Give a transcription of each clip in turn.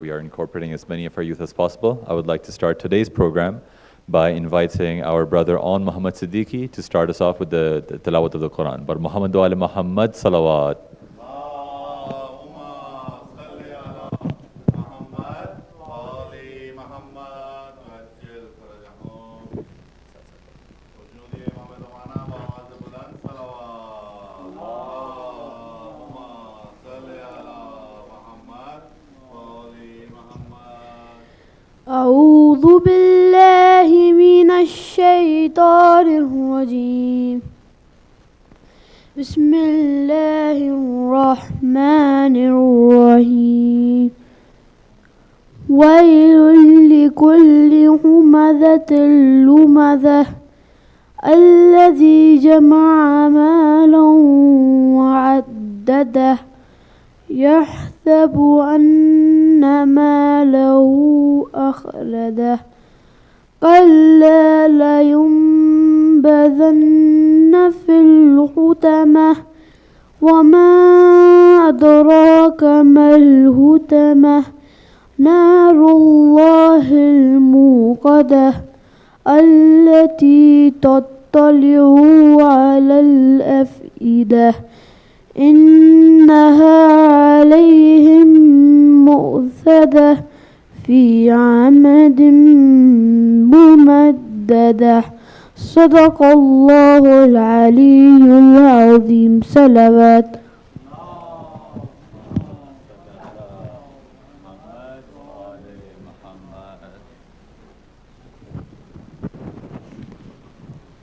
We are incorporating as many of our youth as possible. I would like to start today's program by inviting our brother on Muhammad Siddiqui to start us off with the tilawat of the Quran. But Muhammad wa ala Muhammad salawat. أعوذ بالله من الشيطان الرجيم بسم الله الرحمن الرحيم ويل لكل همزة لمزة الذي جمع مالا وعدده يحسب أن ماله أخلده كلا لينبذن في الحطمة وما أدراك ما الحطمة نار الله الموقدة التي تطلع على الأفئدة إنها عليهم مؤصدة في عمد ممددة صدق الله العلي العظيم صلوات.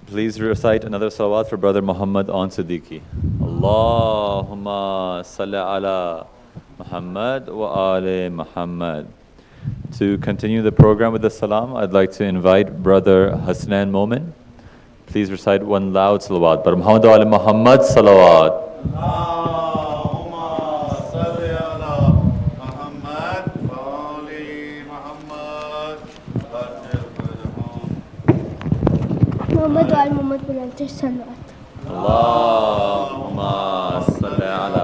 Please recite another salawat for brother Muhammad on Siddiqui. Allahumma salli ala Muhammad wa ali Muhammad. To continue the program with the salam, I'd like to invite brother Hassan Momin. Please recite one loud salawat. Brother Muhammad wa ali Muhammad salawat. محمد وعلى محمد بلند الصلوات. اللهم صل على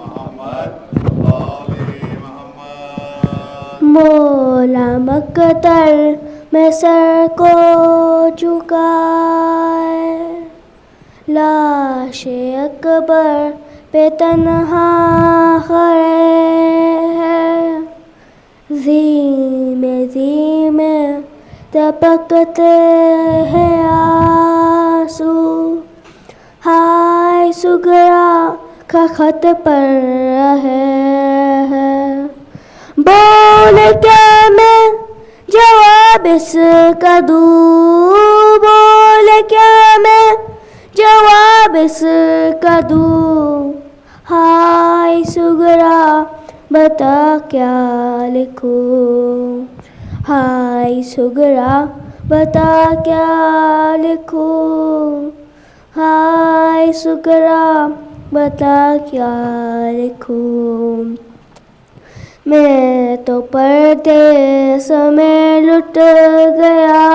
محمد وآل محمد. مولا مقتل میں سر کو جھکائے لاش اکبر پہ تنہا کھڑے ہیں زیمے تپکتے ہیں آنسو ہائے سگرا کا خط پر رہے ہیں بول کیا میں جواب اس کا دوں بول کیا میں جواب اس کا دوں ہائے سگرا بتا کیا لکھوں ہائے سگرا بتا کیا لکھوں ہائے سگرا بتا کیا لکھوں میں تو پردیس میں لٹ گیا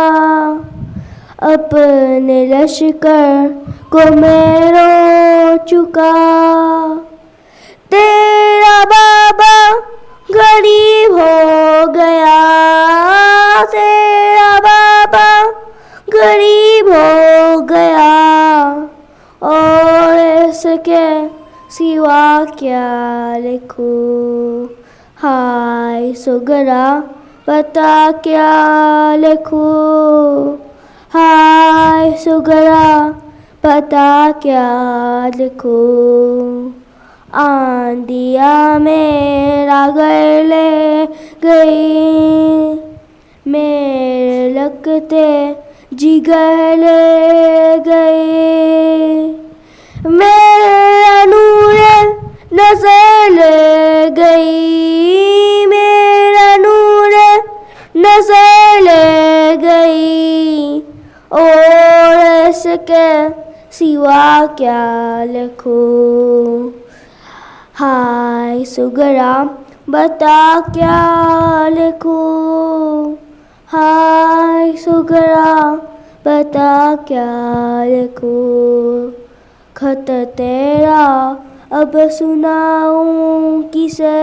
اپنے لشکر کو میں رو چکا تیرا بابا غریب ہو گیا تیرا بابا غریب ہو گیا اور اس کے سوا کیا لکھوں ہائے سگرا بتا کیا لکھوں ہائے سگرا بتا کیا لکھوں آندیا میرا گھر لے گئی میرے لگتے جگر لے گئی میرا نور نظر لے گئی میرا نور نظر لے گئی اور اس کے سوا کیا لکھوں ہائے سگرا بتا کیا لکھوں ہائے سگرا بتا کیا لکھوں خط تیرا اب سناؤں کسے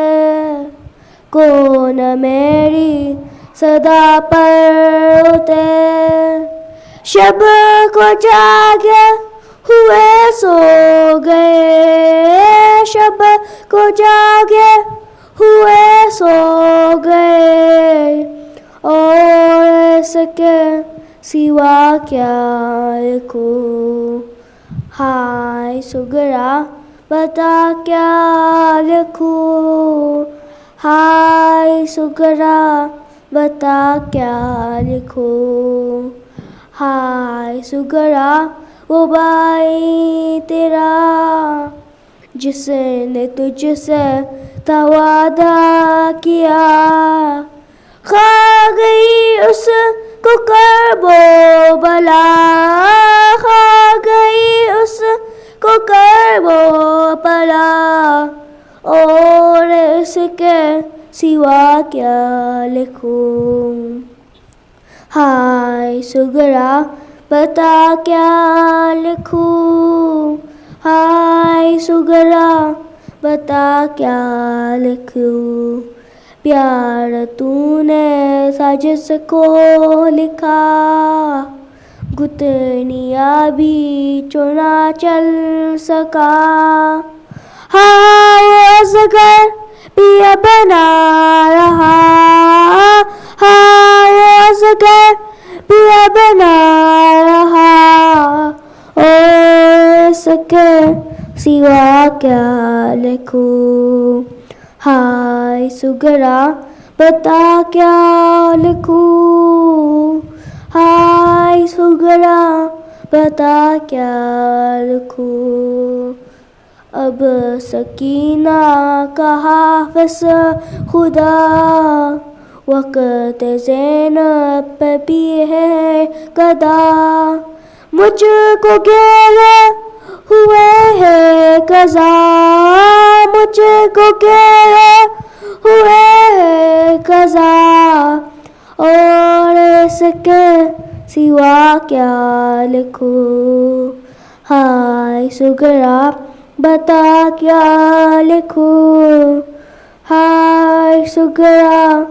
کون میری صدا پر اتر شب کو جاگے ہوئے سو گئے شب کو جاگے ہوئے سو گئے اور اس کے سوا کیا لکھوں ہائے سگرا بتا کیا لکھوں ہائے سگرا بتا کیا لکھوں ہائے سگرا وہ بھائی تیرا جس نے تجھ سے وعدہ کیا کھا گئی اس کو کرب و بلا کھا گئی اس کو کرب و بلا اور اس کے سوا کیا لکھوں ہائے سگرا بتا کیا لکھوں ہائے سگرا بتا کیا لکھوں پیار تو نے ساجس کو لکھا گھٹنیاں بھی چنا چل سکا ہاں وہ اصغر پیا بنا رہا ہاں وہ اصغر پیا بنا رہا اور اس کے سوا کیا لکھوں ہائے سگرا بتا کیا لکھوں ہائے سگرا بتا کیا لکھوں اب سکینہ کا حافظ خدا وقت زینب پہ بھی ہے قضا مجھ کو گھیرے ہوئے ہے قضا مجھ کو گھیرے ہوئے ہے قضا اور اس کے سوا کیا لکھوں ہائے سگرا بتا کیا لکھوں ہائے سگرا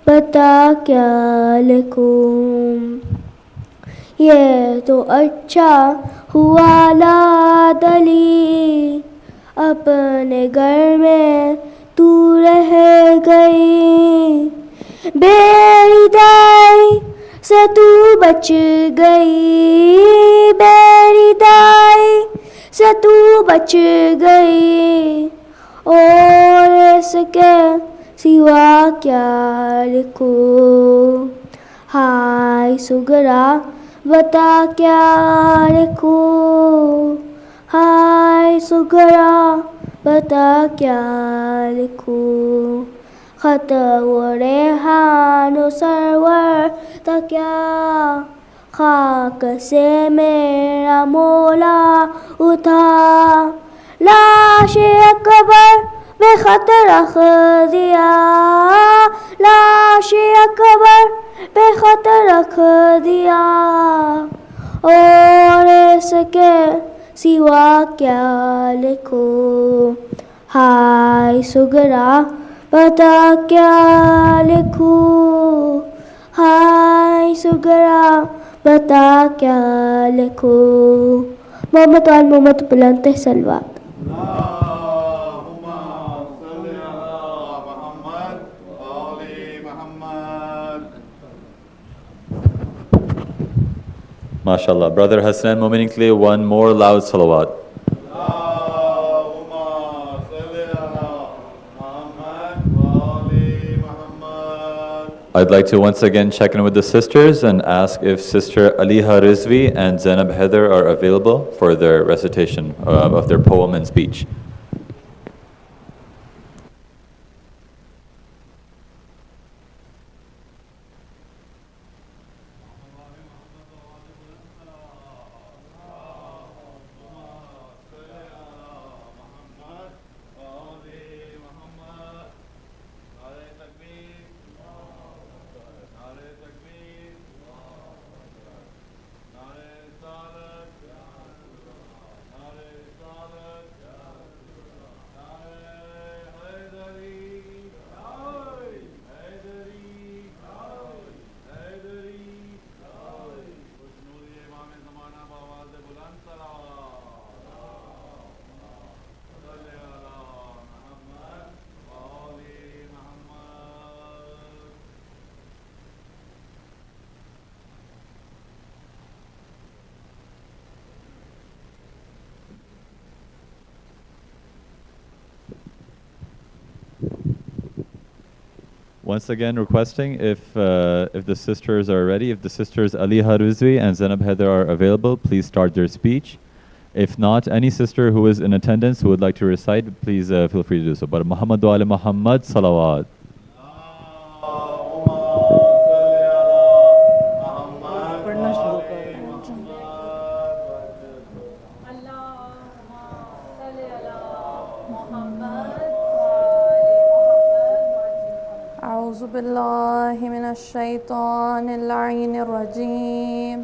بتا کیا لکھوں یہ تو اچھا ہوا لاد علی اپنے گھر میں تو رہ گئی بیری دائی سے تو بچ گئی بیری دائی سے تو بچ گئی اور اس کے سوا کیا لکھوں ہائے سگرا بتا کیا لکھوں ہائے سگرا بتا کیا لکھوں خط و ریحان و سرور تک کیا خاک سے میرا مولا اٹھا لاش اکبر میں خط رکھ دیا لاش اکبر پہ خط رکھ دیا اور اس کے سوا کیا لکھوں ہائے سگرا بتا کیا لکھوں ہائے سگرا بتا کیا لکھوں محمد وال محمد بلند سلوات MashaAllah. Brother Hassan, momentarily one more loud salawat. I'd like to once again check in with the sisters and ask if Sister Aliha Rizvi and Zainab Heather are available for their recitation of their poem and speech. Once again, requesting if the sisters are ready, if the sisters Aliha Rizvi and Zainab Heather are available, please start their speech. If not, any sister who is in attendance who would like to recite, please feel free to do so. But Muhammad wa ala Muhammad, salawat. أعوذ بالله من الشيطان اللعين الرجيم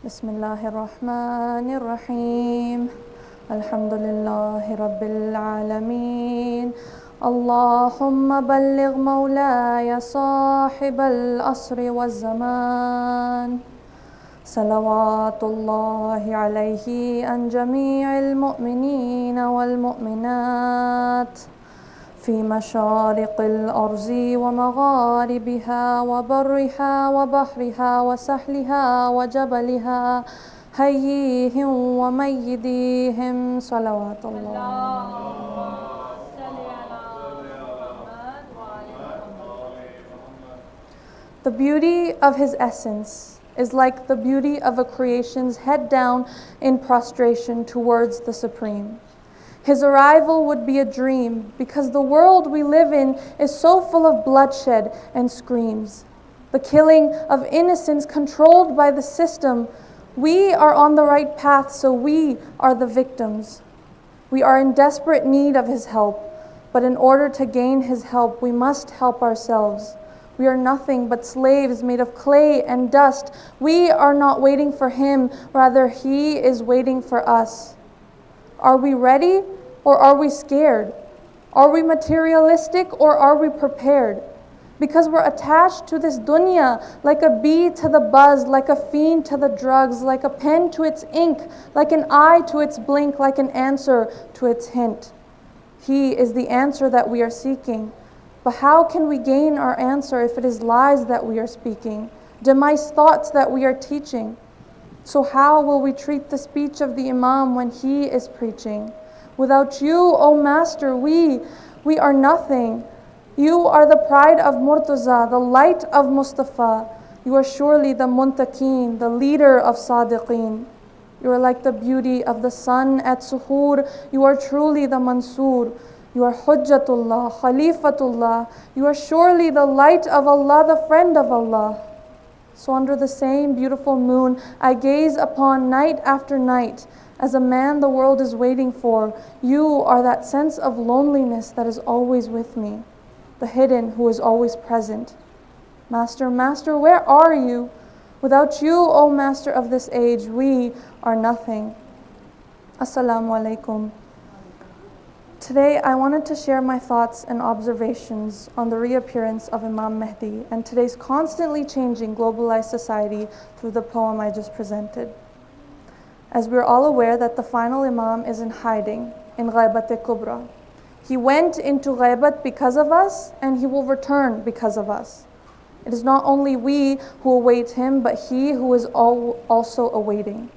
بسم الله الرحمن الرحيم الحمد لله رب العالمين اللهم بلغ مولاي صاحب العصر والزمان صلوات الله عليه عن جميع المؤمنين والمؤمنات في مشارق الأرض ومغاربها وبرها وبحرها وسحلها وجبلها حييهم وميديهم صلوات الله. The beauty of his essence is like the beauty of a creation's head down in prostration towards the Supreme. His arrival would be a dream because the world we live in is so full of bloodshed and screams. The killing of innocents controlled by the system. We are on the right path, so we are the victims. We are in desperate need of his help, but in order to gain his help, we must help ourselves. We are nothing but slaves made of clay and dust. We are not waiting for him, rather he is waiting for us. Are we ready or are we scared? Are we materialistic or are we prepared? Because we're attached to this dunya like a bee to the buzz, like a fiend to the drugs, like a pen to its ink, like an eye to its blink, like an answer to its hint. He is the answer that we are seeking. But how can we gain our answer if it is lies that we are speaking, demise thoughts that we are teaching? So how will we treat the speech of the Imam when he is preaching? Without you, O Master, we are nothing. You are the pride of Murtaza, the light of Mustafa. You are surely the Muntaqeen, the leader of Sadiqeen. You are like the beauty of the sun at Suhoor. You are truly the Mansoor. You are Hujjatullah, Khalifatullah. You are surely the light of Allah, the friend of Allah. So under the same beautiful moon, I gaze upon night after night. As a man the world is waiting for, you are that sense of loneliness that is always with me, the hidden who is always present. Master, Master, where are you? Without you, O Master of this age, we are nothing. Assalamu alaikum. Today I wanted to share my thoughts and observations on the reappearance of Imam Mahdi and today's constantly changing globalized society through the poem I just presented. As we're all aware that the final Imam is in hiding, in Ghaibat-e-Kubra. He went into Ghaibat because of us and he will return because of us. It is not only we who await him, but he who is also awaiting.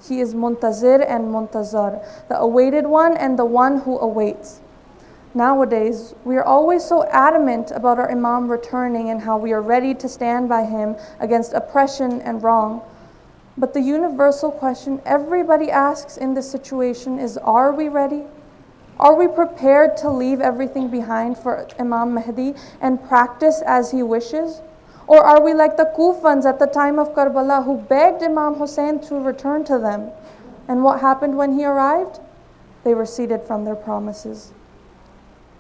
He is Muntazir and Muntazar, the awaited one and the one who awaits. Nowadays, we are always so adamant about our Imam returning and how we are ready to stand by him against oppression and wrong. But the universal question everybody asks in this situation is, are we ready? Are we prepared to leave everything behind for Imam Mahdi and practice as he wishes? Or are we like the Kufans at the time of Karbala who begged Imam Hussain to return to them? And what happened when he arrived? They receded from their promises.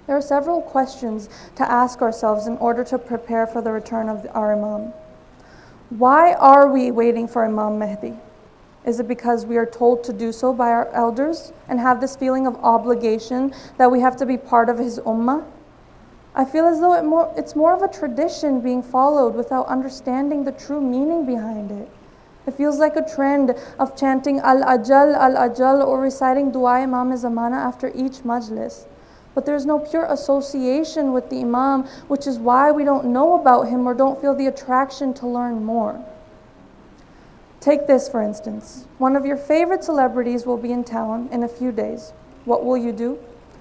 There are several questions to ask ourselves in order to prepare for the return of our Imam. Why are we waiting for Imam Mahdi? Is it because we are told to do so by our elders and have this feeling of obligation that we have to be part of his ummah? I feel as though it's more of a tradition being followed without understanding the true meaning behind it. It feels like a trend of chanting Al-Ajal or reciting Dua Imam Zamana after each Majlis. But there's no pure association with the Imam, which is why we don't know about him or don't feel the attraction to learn more. Take this for instance. One of your favorite celebrities will be in town in a few days. What will you do?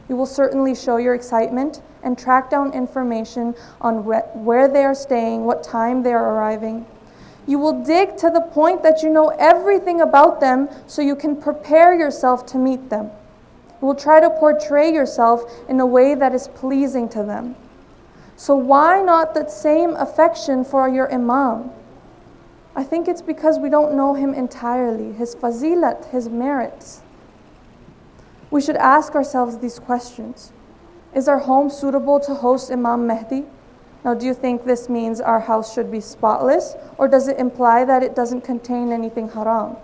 You will certainly show your excitement and track down information on where they are staying, what time they are arriving. You will dig to the point that you know everything about them so you can prepare yourself to meet them. You will try to portray yourself in a way that is pleasing to them. So why not that same affection for your Imam? I think it's because we don't know him entirely, his fazilat, his merits. We should ask ourselves these questions. Is our home suitable to host Imam Mahdi? Now, do you think this means our house should be spotless, or does it imply that it doesn't contain anything haram?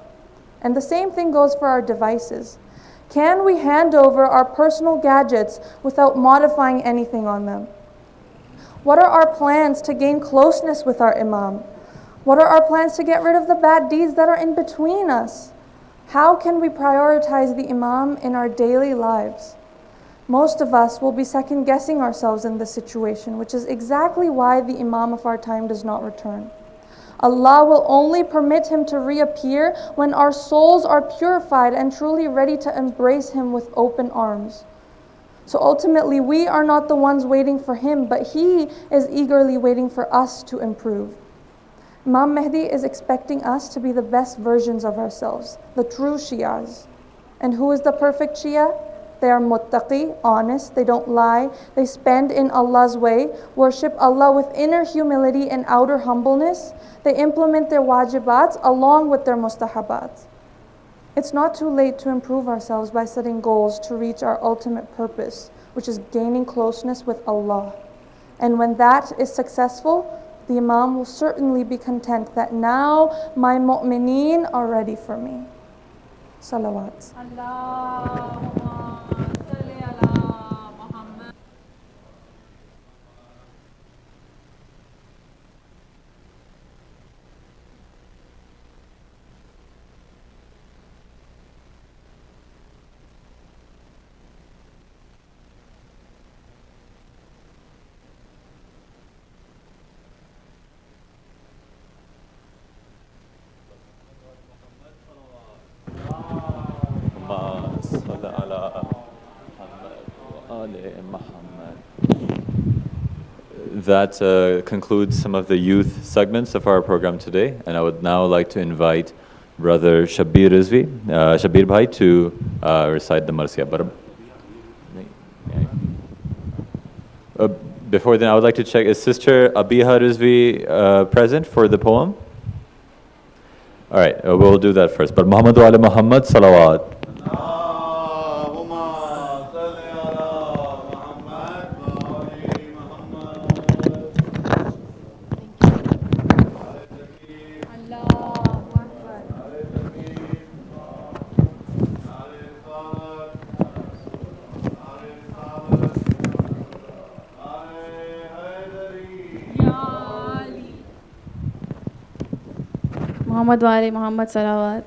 And the same thing goes for our devices. Can we hand over our personal gadgets without modifying anything on them? What are our plans to gain closeness with our Imam? What are our plans to get rid of the bad deeds that are in between us? How can we prioritize the Imam in our daily lives? Most of us will be second guessing ourselves in this situation, which is exactly why the Imam of our time does not return. Allah will only permit him to reappear when our souls are purified and truly ready to embrace him with open arms. So ultimately, we are not the ones waiting for him, but he is eagerly waiting for us to improve. Imam Mahdi is expecting us to be the best versions of ourselves, the true Shias. And who is the perfect Shia? They are muttaqi, honest, they don't lie, they spend in Allah's way, worship Allah with inner humility and outer humbleness, they implement their wajibats along with their mustahabats. It's not too late to improve ourselves by setting goals to reach our ultimate purpose, which is gaining closeness with Allah. And when that is successful, the Imam will certainly be content that now my mu'mineen are ready for me. Salawat. That concludes some of the youth segments of our program today, and I would now like to invite Brother Rizvi, Shabir Bhai, to recite the Marsiya. Before then, I would like to check, is Sister Abiha Rizvi present for the poem? All right, we'll do that first. But Muhammad wa ala Muhammad, salawat. Muhammad wa ali Muhammad salawat.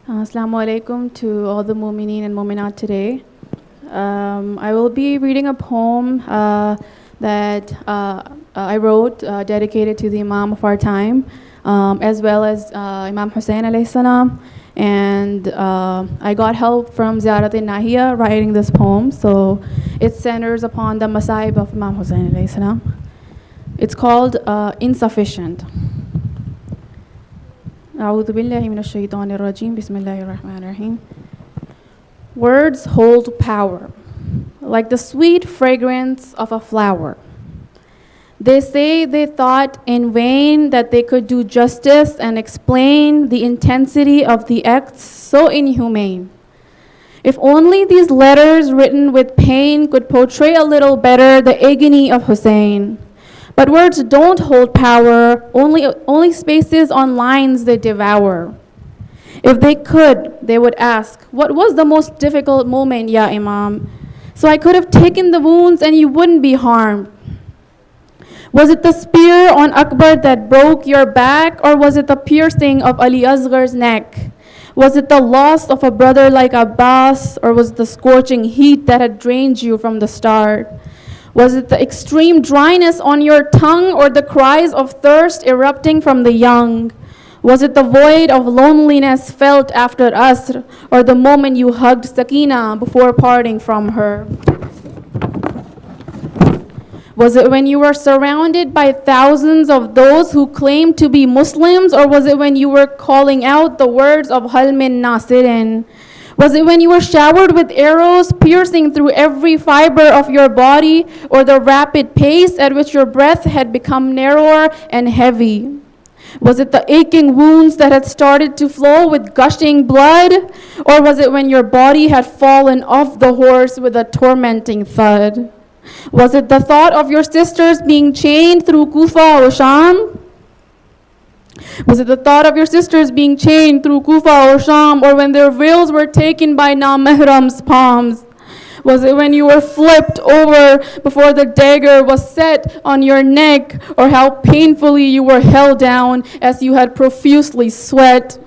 Assalamu alaikum to all the mu'mineen and mu'minat today. I will be reading a poem that I wrote dedicated to the Imam of our time, as well as Imam Hussain alayhi salam. And I got help from Ziyarat-e-Nahiya writing this poem, so it centers upon the Masaib of Imam Hussain alayhi salam. It's called Insufficient. A'udhu billahi minash shaitanir rajim. Bismillahir rahmanir rahim. Words hold power, like the sweet fragrance of a flower. They say they thought in vain that they could do justice and explain the intensity of the acts so inhumane. If only these letters written with pain could portray a little better the agony of Hussein. But words don't hold power, only spaces on lines they devour. If they could, they would ask, what was the most difficult moment, Ya Imam? So I could have taken the wounds and you wouldn't be harmed. Was it the spear on Akbar that broke your back, or was it the piercing of Ali Asghar's neck? Was it the loss of a brother like Abbas, or was it the scorching heat that had drained you from the start? Was it the extreme dryness on your tongue or the cries of thirst erupting from the young? Was it the void of loneliness felt after Asr or the moment you hugged Sakina before parting from her? Was it when you were surrounded by thousands of those who claimed to be Muslims, or was it when you were calling out the words of Hal min Nasirin? Was it when you were showered with arrows piercing through every fiber of your body, or the rapid pace at which your breath had become narrower and heavy? Was it the aching wounds that had started to flow with gushing blood, or was it when your body had fallen off the horse with a tormenting thud? Was it the thought of your sisters being chained through Kufa or Sham? Was it the thought of your sisters being chained through Kufa or Sham, or when their veils were taken by Namehram's palms? Was it when you were flipped over before the dagger was set on your neck, or how painfully you were held down as you had profusely sweat?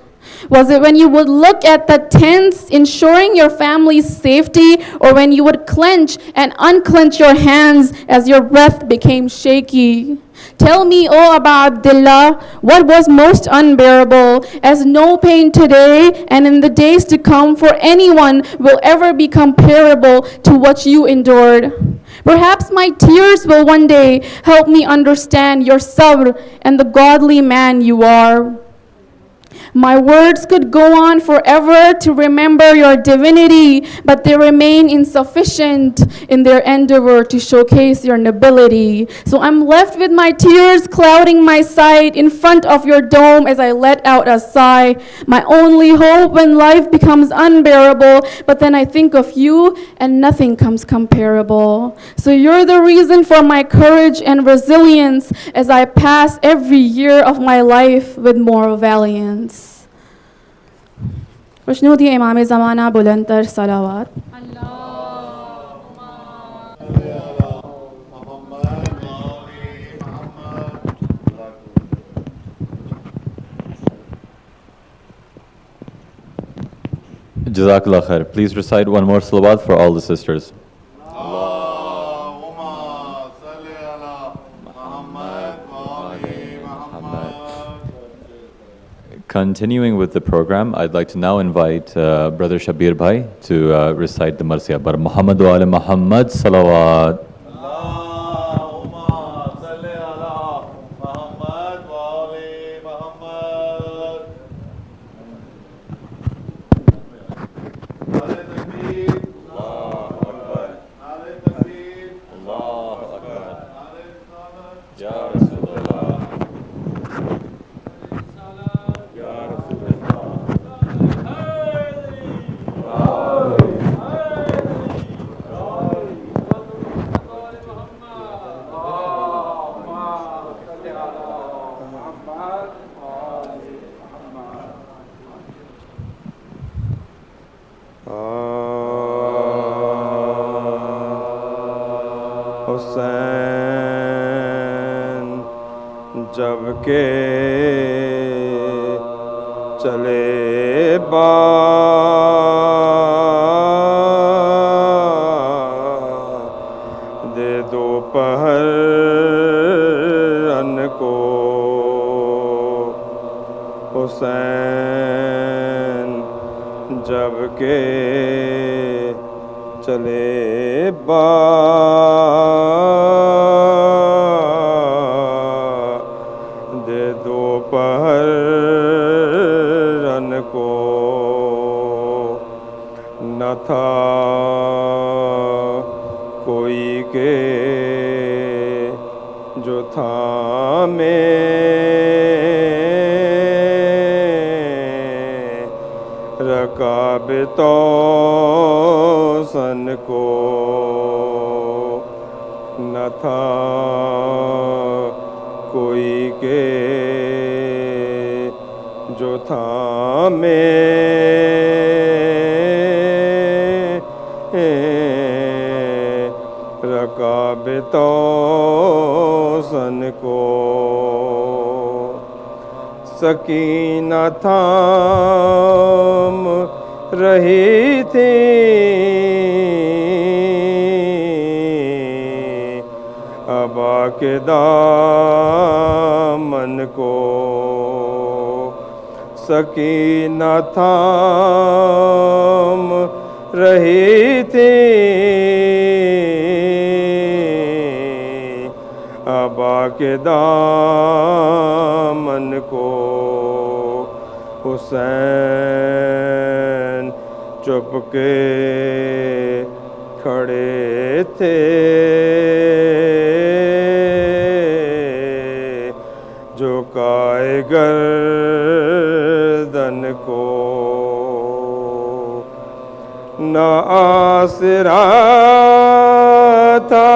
Was it when you would look at the tents ensuring your family's safety, or when you would clench and unclench your hands as your breath became shaky? Tell me, O Aba Abdullah, what was most unbearable, as no pain today and in the days to come for anyone will ever be comparable to what you endured. Perhaps my tears will one day help me understand your sabr and the godly man you are. My words could go on forever to remember your divinity, but they remain insufficient in their endeavor to showcase your nobility. So I'm left with my tears clouding my sight in front of your dome as I let out a sigh. My only hope when life becomes unbearable, but then I think of you and nothing comes comparable. So you're the reason for my courage and resilience as I pass every year of my life with moral valiance. खुशनूदी इमाम ज़माना बुलंदतर सलावत Jazakallah khair. Please recite one more salawat for all the sisters. Continuing with the program, I'd like to now invite Brother Shabir Bhai to recite the Marsiya Bar Muhammad wa ala Muhammad salawat. Hussain जब के चले दे दोपहर अन को हुसैन जब के चले दे दोपहर run को न था कोई के जो था में रकाब तो सन को न था कोई के जो था में रकाब तो सन को सकीना थाम रही थी کے دامن کو سکینہ تھام رہی تھی ابا کے دامن کو حسین چپ کے کھڑے تھے جھکائے گردن کو نہ آسرا تھا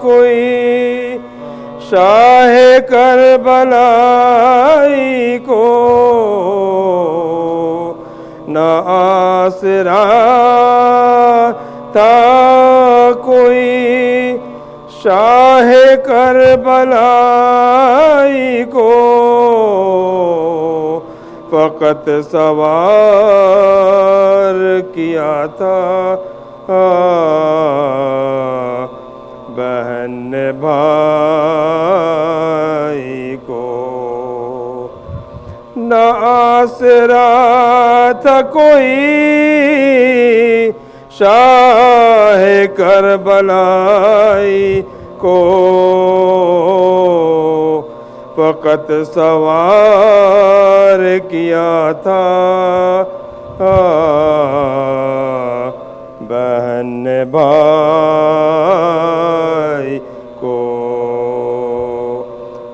کوئی شاہ کربلائی کو نہ آسرا تھا کوئی شاہ کربلائی کو فقط سوار کیا تھا بہن نے بھائی کو نہ آسرا تھا کوئی شاہ کربلائی کو فقط سوار کیا تھا بہن نے بھائی کو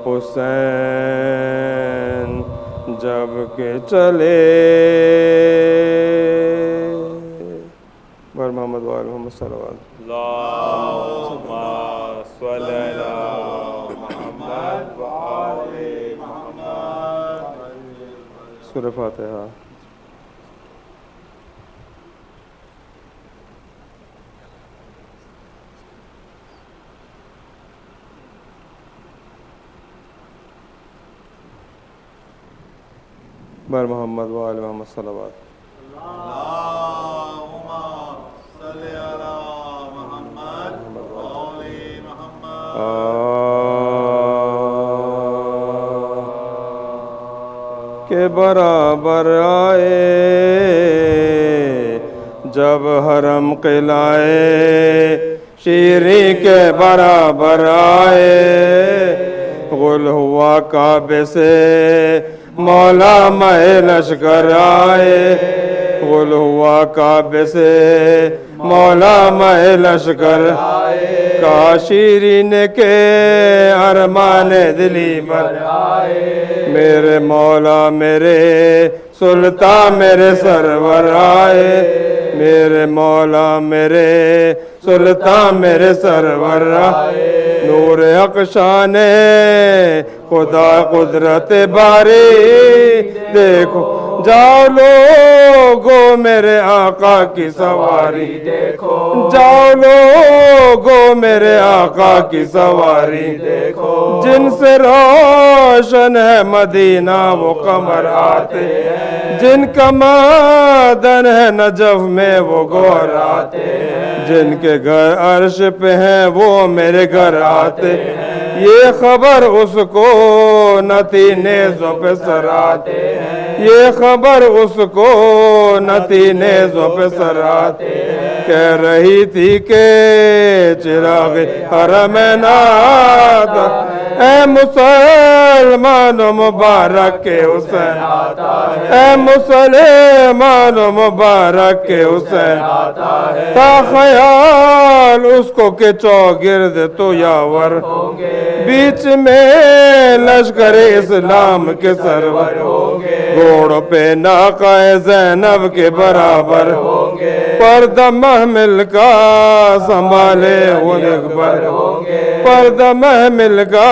حسین جب کہ چلے بر محمد وآل محمد صلی اللہ علیہ وسلم اللہم صلی علی محمد وآل محمد. سورہ فاتحہ. بر محمد وآل محمد صلی اللہ علیہ وسلم. اللهم صل على محمد وآل محمد. کے برابر آئے جب حرم قلعے شیری کے برابر آئے غل ہوا کعبے سے مولا مہ لشکر آئے غل ہوا کعبے سے مولا مہ لشکر کا شیرین کے ارمان دلی پر میرے مولا میرے سلطان میرے سرور آئے میرے مولا میرے سلطان میرے سرور آئے نور حق شان خدا قدرت باری دیکھو جاؤ لوگو میرے آقا کی سواری دیکھو جاؤ لوگو میرے آقا کی سواری دیکھو جن سے روشن ہے مدینہ وہ قمر آتے جن کا معدن ہے نجف میں وہ گوہر آتے جن کے گھر عرش پہ ہیں وہ میرے گھر آتے یہ خبر اس کو نہ تھی نیزوں پہ سر آتے یہ خبر اس کو نہ تھی نیزوں پہ سر آتے کہہ رہی تھی کہ چراغ حرمین آتا اے مسلمانوں مبارک کے حسین اے مسلمانوں مبارک کے حسین تا خیال اس کو کہ چوگرد تو یاور بیچ میں لشکر اسلام کے سرور گھوڑوں پہ ناقہ زینب کے برابر پردہ محمل کا سنبھالے ان اکبر پردہ محمل کا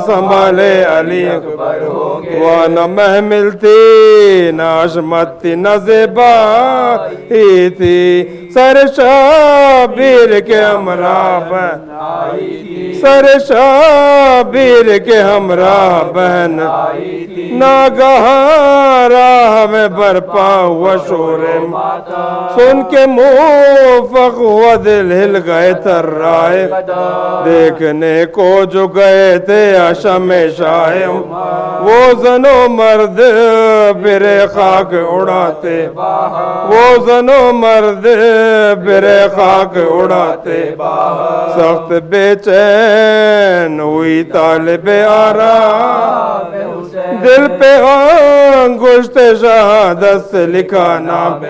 سنبھالے علی اکبر وہ نہ محمل تھی نہ عظمت تھی نہ زیبائی تھی سر شابیر کے ہمراہ بہن سر شابیر کے ہمراہ بہن ناگہاں راہ میں برپا ہوا شور سن کے موفق ہوا دل ہل گئے تھرائے دیکھنے کو جو گئے تھے اشم شاہ وہ زن و مرد برے خاک اڑاتے وہ زن و مرد برے خاک اڑاتے سخت بے چین ہوئی طالب آرام دل پہ انگشت شہادت سے لکھا نام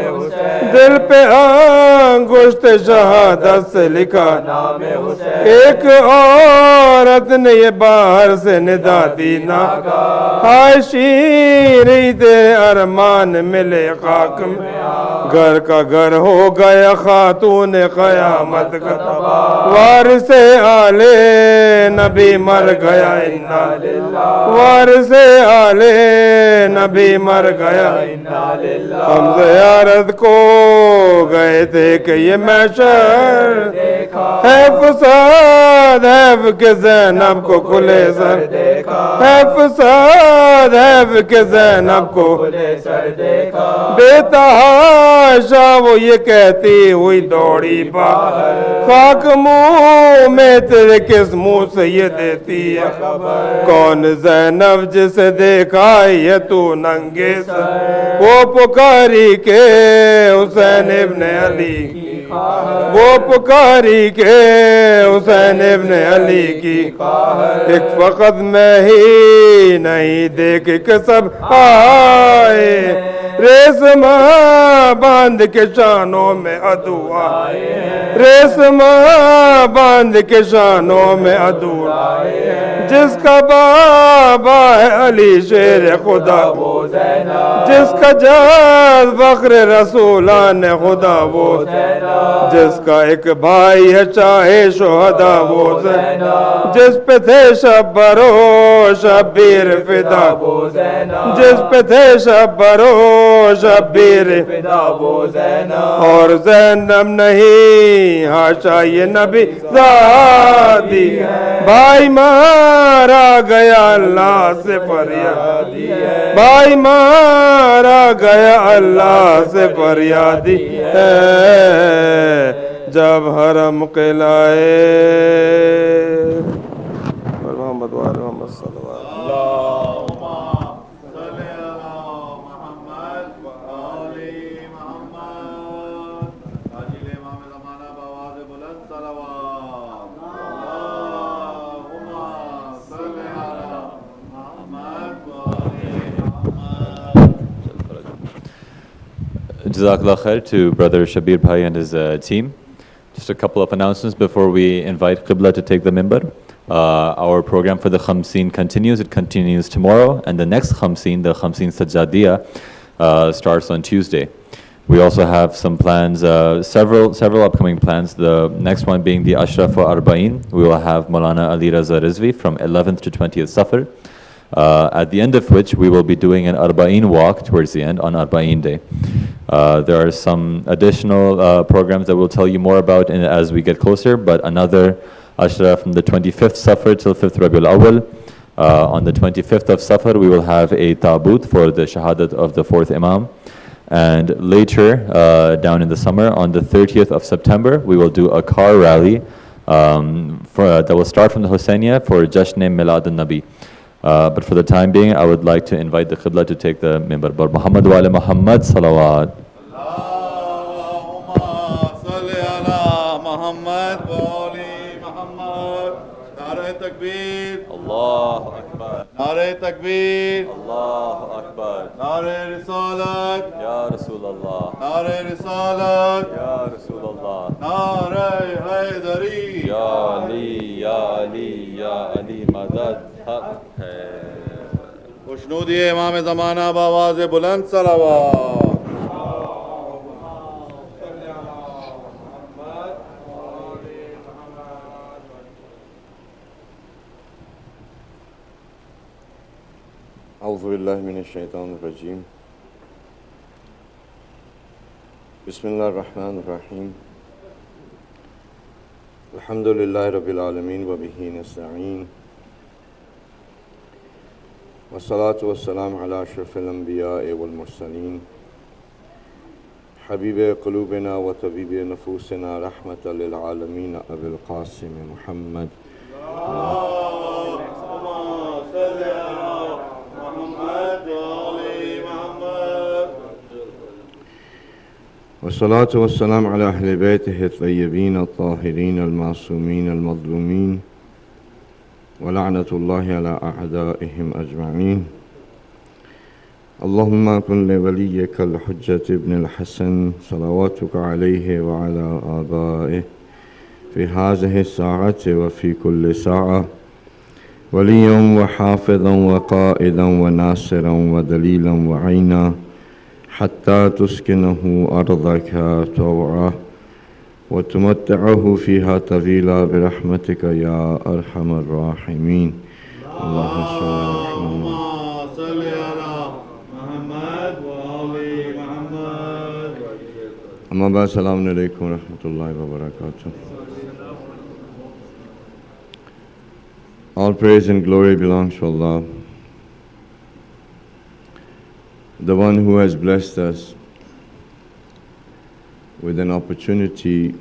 دل پہ انگشت شہادت سے لکھا نام ایک عورت نے یہ باہر سے ندا دی نا ہائے شیریں تیرے ارمان ملے خاک میں گھر کا گھر ہو گیا خاتون قیامت کا وارث آل نبی مر گیا انا وارث آل نبی مر گیا ہم زیارت کو گئے تھے کہ یہ محشر ہے فساد ہے کہ زینب کو کھلے سر ہے فساد ہے کہ زینب کو بے تحاشا وہ یہ کہتی ہوئی دوڑی باہر خاک منہ میں تیرے کس منہ سے یہ دیتی ہے کون زینب جسے دیکھا یہ تو ننگے سر وہ پکاری کے حسین ابن علی وہ پکاری کے حسین ابن علی کی ایک فقط میں ہی نہیں دیکھ کے سب آئے ریسما باندھ کے شانوں میں عدو آئے ریسما باندھ کے شانوں میں عدو آئے جس کا بابا ہے علی شیر خدا وہ جس کا جاز فخر رسولان خدا وہ جس کا ایک بھائی ہے چاہے شہدا وہ جس پہ تھے شبرو شبیر فدا جس پہ تھے شبرو شبیر اور زینب نہیں حاشا یہ نبی زادی بھائی مارا گیا اللہ سے فریادی بھائی مارا گیا اللہ سے فریادی جب حرم قلعے محمد محمد صلی اللہ Jazakallah khair to Brother Shabir Bhai and his team. Just a couple of announcements before we invite Qibla to take the mimbar. Our program for the Khamseen continues. It continues tomorrow, and the next Khamseen, the Khamseen Sajjadiyah, starts on Tuesday. We also have some plans, several upcoming plans. The next one being the Ashraf wa Arba'in. We will have Molana Ali Raza Rizvi from 11th to 20th Safar. At the end of which we will be doing an Arba'in walk towards the end on Arba'in Day. There are some additional programs that we'll tell you more about as we get closer, but another Ashraf from the 25th Safar till 5th Rabiul Awwal. On the 25th of Safar, we will have a Taboot for the Shahadat of the 4th Imam. And later, down in the summer, on the 30th of September, we will do a car rally that will start from the Hussainia for Jashn Milad al-Nabi. But for the time being, I would like to invite the Qibla to take the mimbar. Bar Muhammad wa ala Muhammad salawat. Allahumma salli ala Muhammad wa ali Muhammad. Nare takbir. Allahu Akbar. Nare takbir. Allahu Akbar. Nare risalat. Ya Rasulallah. Nare risalat. Ya Rasulallah. Nare Haydari. Ya Ali, Ya Ali, Ya Ali Madad. خوشنودی امام زمانہ بآواز بلند صلوات اعوذ باللہ من الشیطان الرجیم بسم اللہ الرحمن الرحیم الحمد للہ رب العالمین وبہ نستعین والصلاة والسلام على أشرف الأنبياء والمرسلين حبيب قلوبنا وطبيب نفوسنا رحمة للعالمين أبي القاسم محمد والصلاة والسلام على أهل بيته الطيبين الطاهرين المعصومين المظلومين ولعنة الله على أعدائهم أجمعين. اللهم كن لوليك الحجة ابن الحسن صلواتك عليه وعلى آبائه في هذه الساعة وفي كل ساعة وليا وحافظا وقائدا وناصرا ودليلا وعينا حتى تسكنه أرضك طوعا وتمتعه فيها طويلا برحمتك يا أرحم الراحمين. اللهم صل على محمد وآل محمد. أما بعد السلام عليكم ورحمة الله وبركاته. All praise and glory belongs to Allah, the one who has blessed us with an opportunity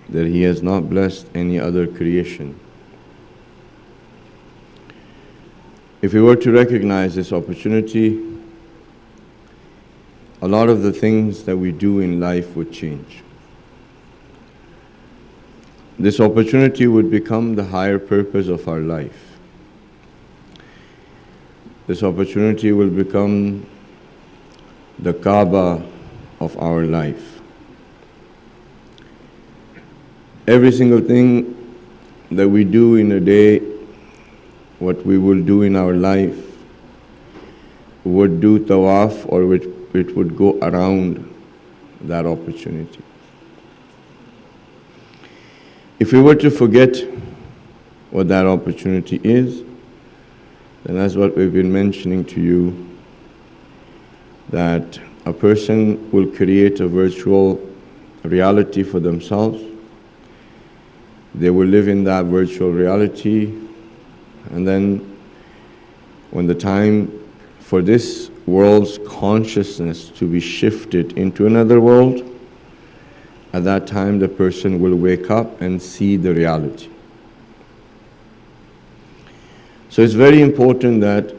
that He has not blessed any other creation. If we were to recognize this opportunity, a lot of the things that we do in life would change. This opportunity would become the higher purpose of our life. This opportunity will become the Kaaba of our life. Every single thing that we do in a day, what we will do in our life, would do tawaf, or it would go around that opportunity. If we were to forget what that opportunity is, then that's what we've been mentioning to you, that a person will create a virtual reality for themselves. They will live in that virtual reality, and then when the time for this world's consciousness to be shifted into another world, at that time the person will wake up and see the reality. So it's very important that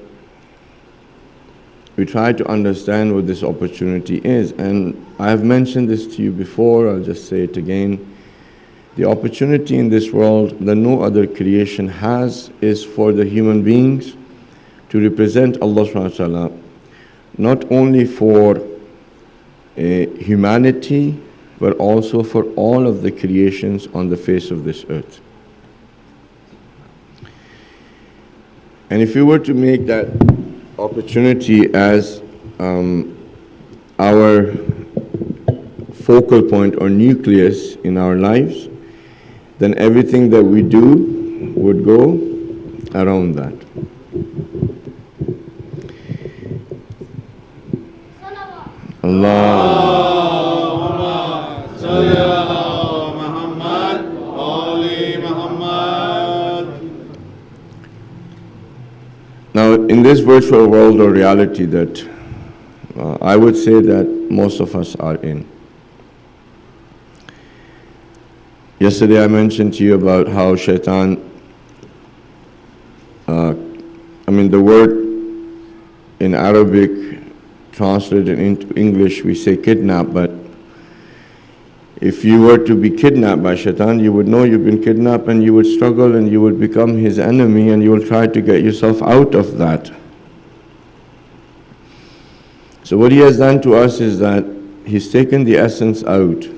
we try to understand what this opportunity is. And I have mentioned this to you before, I'll just say it again. The opportunity in this world that no other creation has is for the human beings to represent Allah subhanahu wa ta'ala, not only for humanity, but also for all of the creations on the face of this earth. And if you were to make that opportunity as our focal point or nucleus in our lives, then everything that we do would go around that. Allahumma salli ala Muhammad wa ali Muhammad. Now, in this virtual world or reality that I would say that most of us are in. Yesterday I mentioned to you about how shaitan, the word in Arabic translated into English we say kidnap, but if you were to be kidnapped by shaitan, you would know you've been kidnapped and you would struggle and you would become his enemy and you will try to get yourself out of that. So what he has done to us is that he's taken the essence out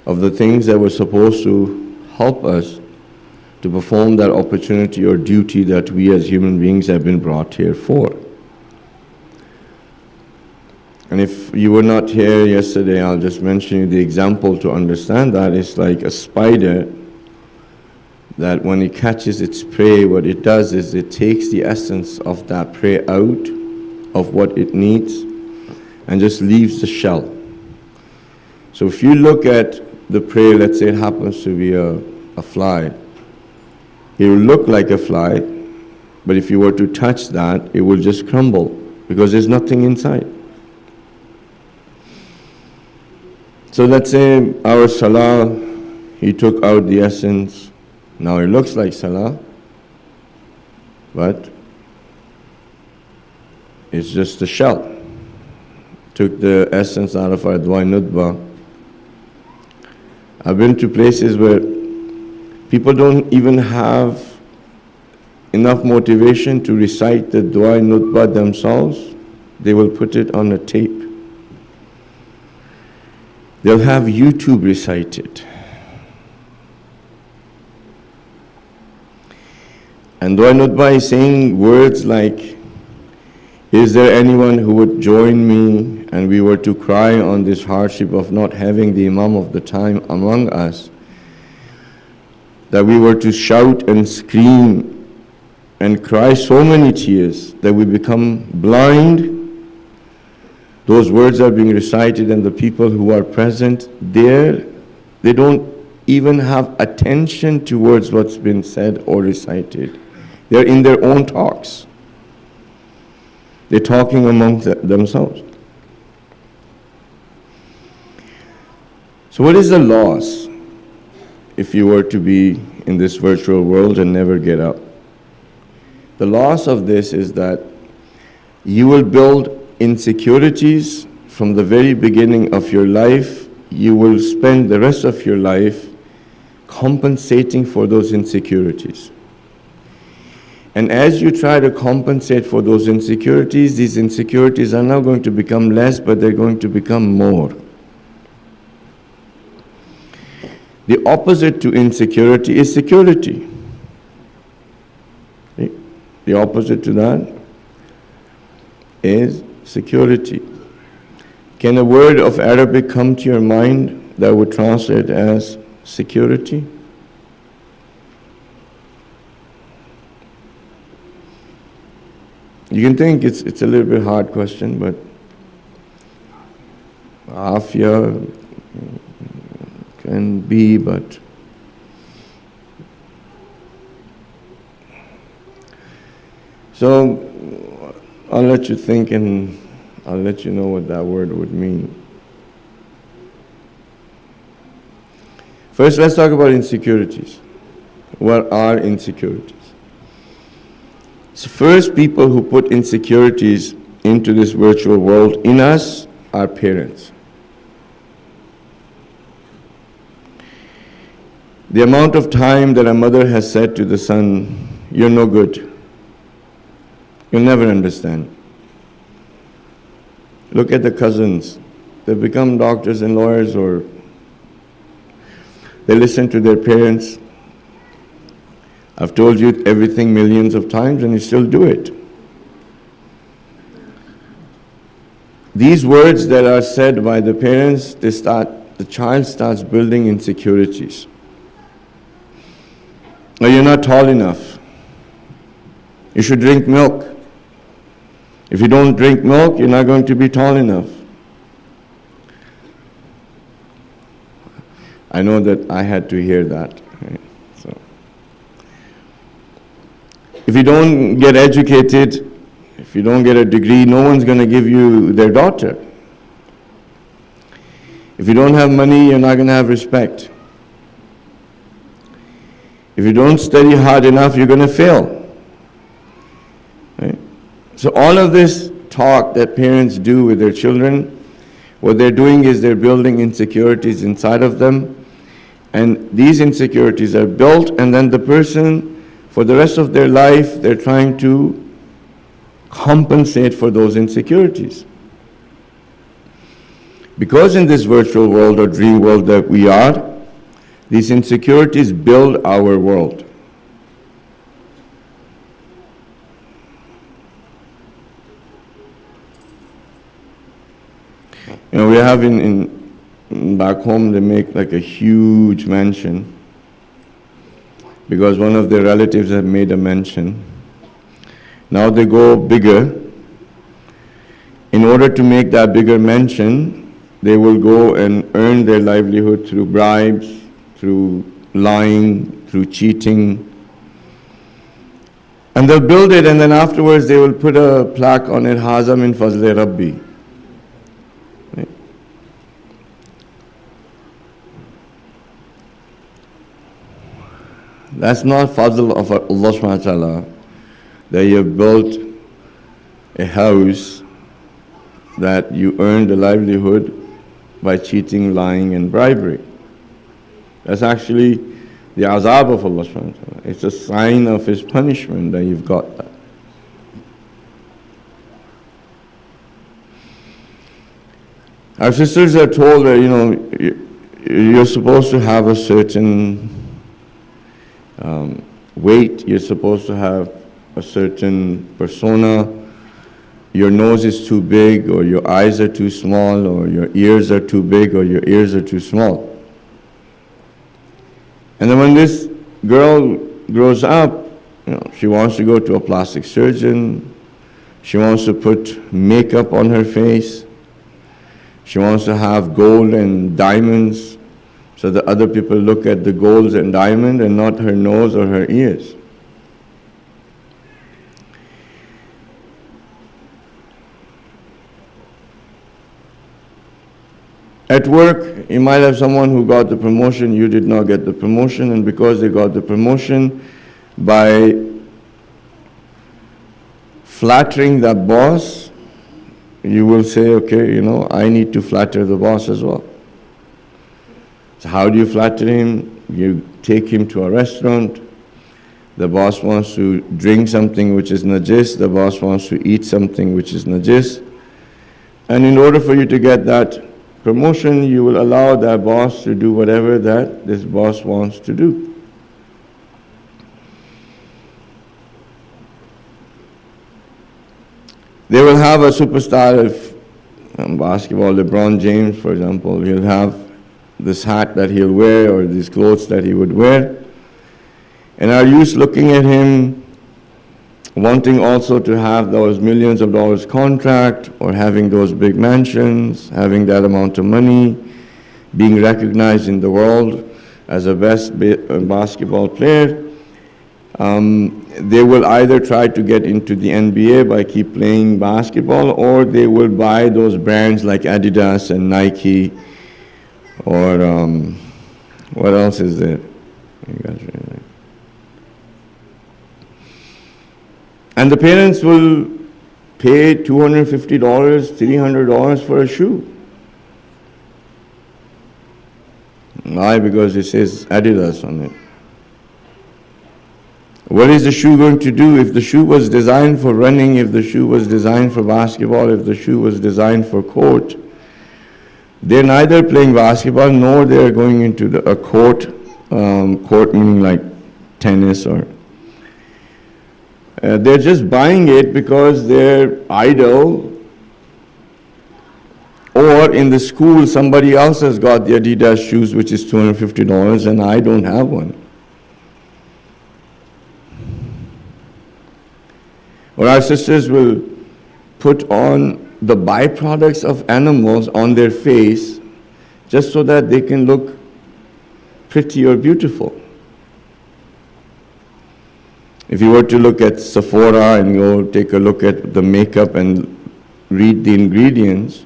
of the things that were supposed to help us to perform that opportunity or duty that we as human beings have been brought here for. And if you were not here yesterday, I'll just mention you the example to understand that. It's like a spider that when it catches its prey, what it does is it takes the essence of that prey out of what it needs and just leaves the shell. So if you look at the prey, let's say it happens to be a fly, it will look like a fly, but if you were to touch that, it will just crumble because there's nothing inside. So let's say our salah, he took out the essence. Now it looks like salah, but it's just a shell. Took the essence out of our dua nutba. I've been to places where people don't even have enough motivation to recite the dua nutba themselves. They will put it on a tape. They'll have YouTube recite it. And dua nutba is saying words like, is there anyone who would join me and we were to cry on this hardship of not having the Imam of the time among us, that we were to shout and scream and cry so many tears that we become blind. Those words are being recited and the people who are present there, they don't even have attention towards what's been said or recited. They're in their own talks. They're talking among themselves. So what is the loss if you were to be in this virtual world and never get up? The loss of this is that you will build insecurities from the very beginning of your life. You will spend the rest of your life compensating for those insecurities. And as you try to compensate for those insecurities, these insecurities are now going to become less, but they're going to become more. The opposite to insecurity is security. The opposite to that is security. Can a word of Arabic come to your mind that would translate as security? You can think it's a little bit hard question, but afia can be, but so I'll let you think and I'll let you know what that word would mean. First, let's talk about insecurities. What are insecurities? So first, people who put insecurities into this virtual world in us are parents. The amount of time that a mother has said to the son, you're no good. You'll never understand. Look at the cousins. They become doctors and lawyers, or they listen to their parents. I've told you everything millions of times and you still do it. These words that are said by the parents, the child starts building insecurities. Or you're not tall enough. You should drink milk. If you don't drink milk, you're not going to be tall enough. I know that I had to hear that. Right? So, if you don't get educated, if you don't get a degree, no one's going to give you their daughter. If you don't have money, you're not going to have respect. If you don't study hard enough, you're going to fail. Right? So all of this talk that parents do with their children, what they're doing is they're building insecurities inside of them, and these insecurities are built, and then the person, for the rest of their life, they're trying to compensate for those insecurities. Because in this virtual world or dream world that we are, these insecurities build our world. You know, we have back home, they make like a huge mansion because one of their relatives have made a mansion. Now they go bigger. In order to make that bigger mansion, they will go and earn their livelihood through bribes, through lying, through cheating. And they'll build it, and then afterwards they will put a plaque on it, Haza min fazle Rabbi. That's not fadl of Allah subhanahu wa ta'ala, that you have built a house that you earned a livelihood by cheating, lying, and bribery. That's actually the azab of Allah subhanahu wa ta'ala. It's a sign of His punishment that you've got that. Our sisters are told that, you're supposed to have a certain weight, you're supposed to have a certain persona, your nose is too big, or your eyes are too small, or your ears are too big, or your ears are too small. And then when this girl grows up, she wants to go to a plastic surgeon, she wants to put makeup on her face, she wants to have gold and diamonds, so that other people look at the gold and diamond and not her nose or her ears. At work, you might have someone who got the promotion, you did not get the promotion, and because they got the promotion, by flattering that boss, you will say, okay, I need to flatter the boss as well. So how do you flatter him? You take him to a restaurant. The boss wants to drink something which is najis. The boss wants to eat something which is najis. And in order for you to get that promotion, you will allow that boss to do whatever that this boss wants to do. They will have a superstar of basketball, LeBron James, for example. He'll have this hat that he'll wear or these clothes that he would wear. And our youth looking at him, wanting also to have those millions of dollars contract or having those big mansions, having that amount of money, being recognized in the world as a best basketball player. They will either try to get into the NBA by keep playing basketball, or they will buy those brands like Adidas and Nike, or what else is there? You guys really like. And the parents will pay $250, $300 for a shoe. Why? Because it says Adidas on it. What is the shoe going to do? If the shoe was designed for running, if the shoe was designed for basketball, if the shoe was designed for court, they're neither playing basketball nor they're going into a court, court meaning like tennis or... they're just buying it because they're idle, or in the school somebody else has got the Adidas shoes which is $250 and I don't have one. Or our sisters will put on the byproducts of animals on their face just so that they can look pretty or beautiful. If you were to look at Sephora and go take a look at the makeup and read the ingredients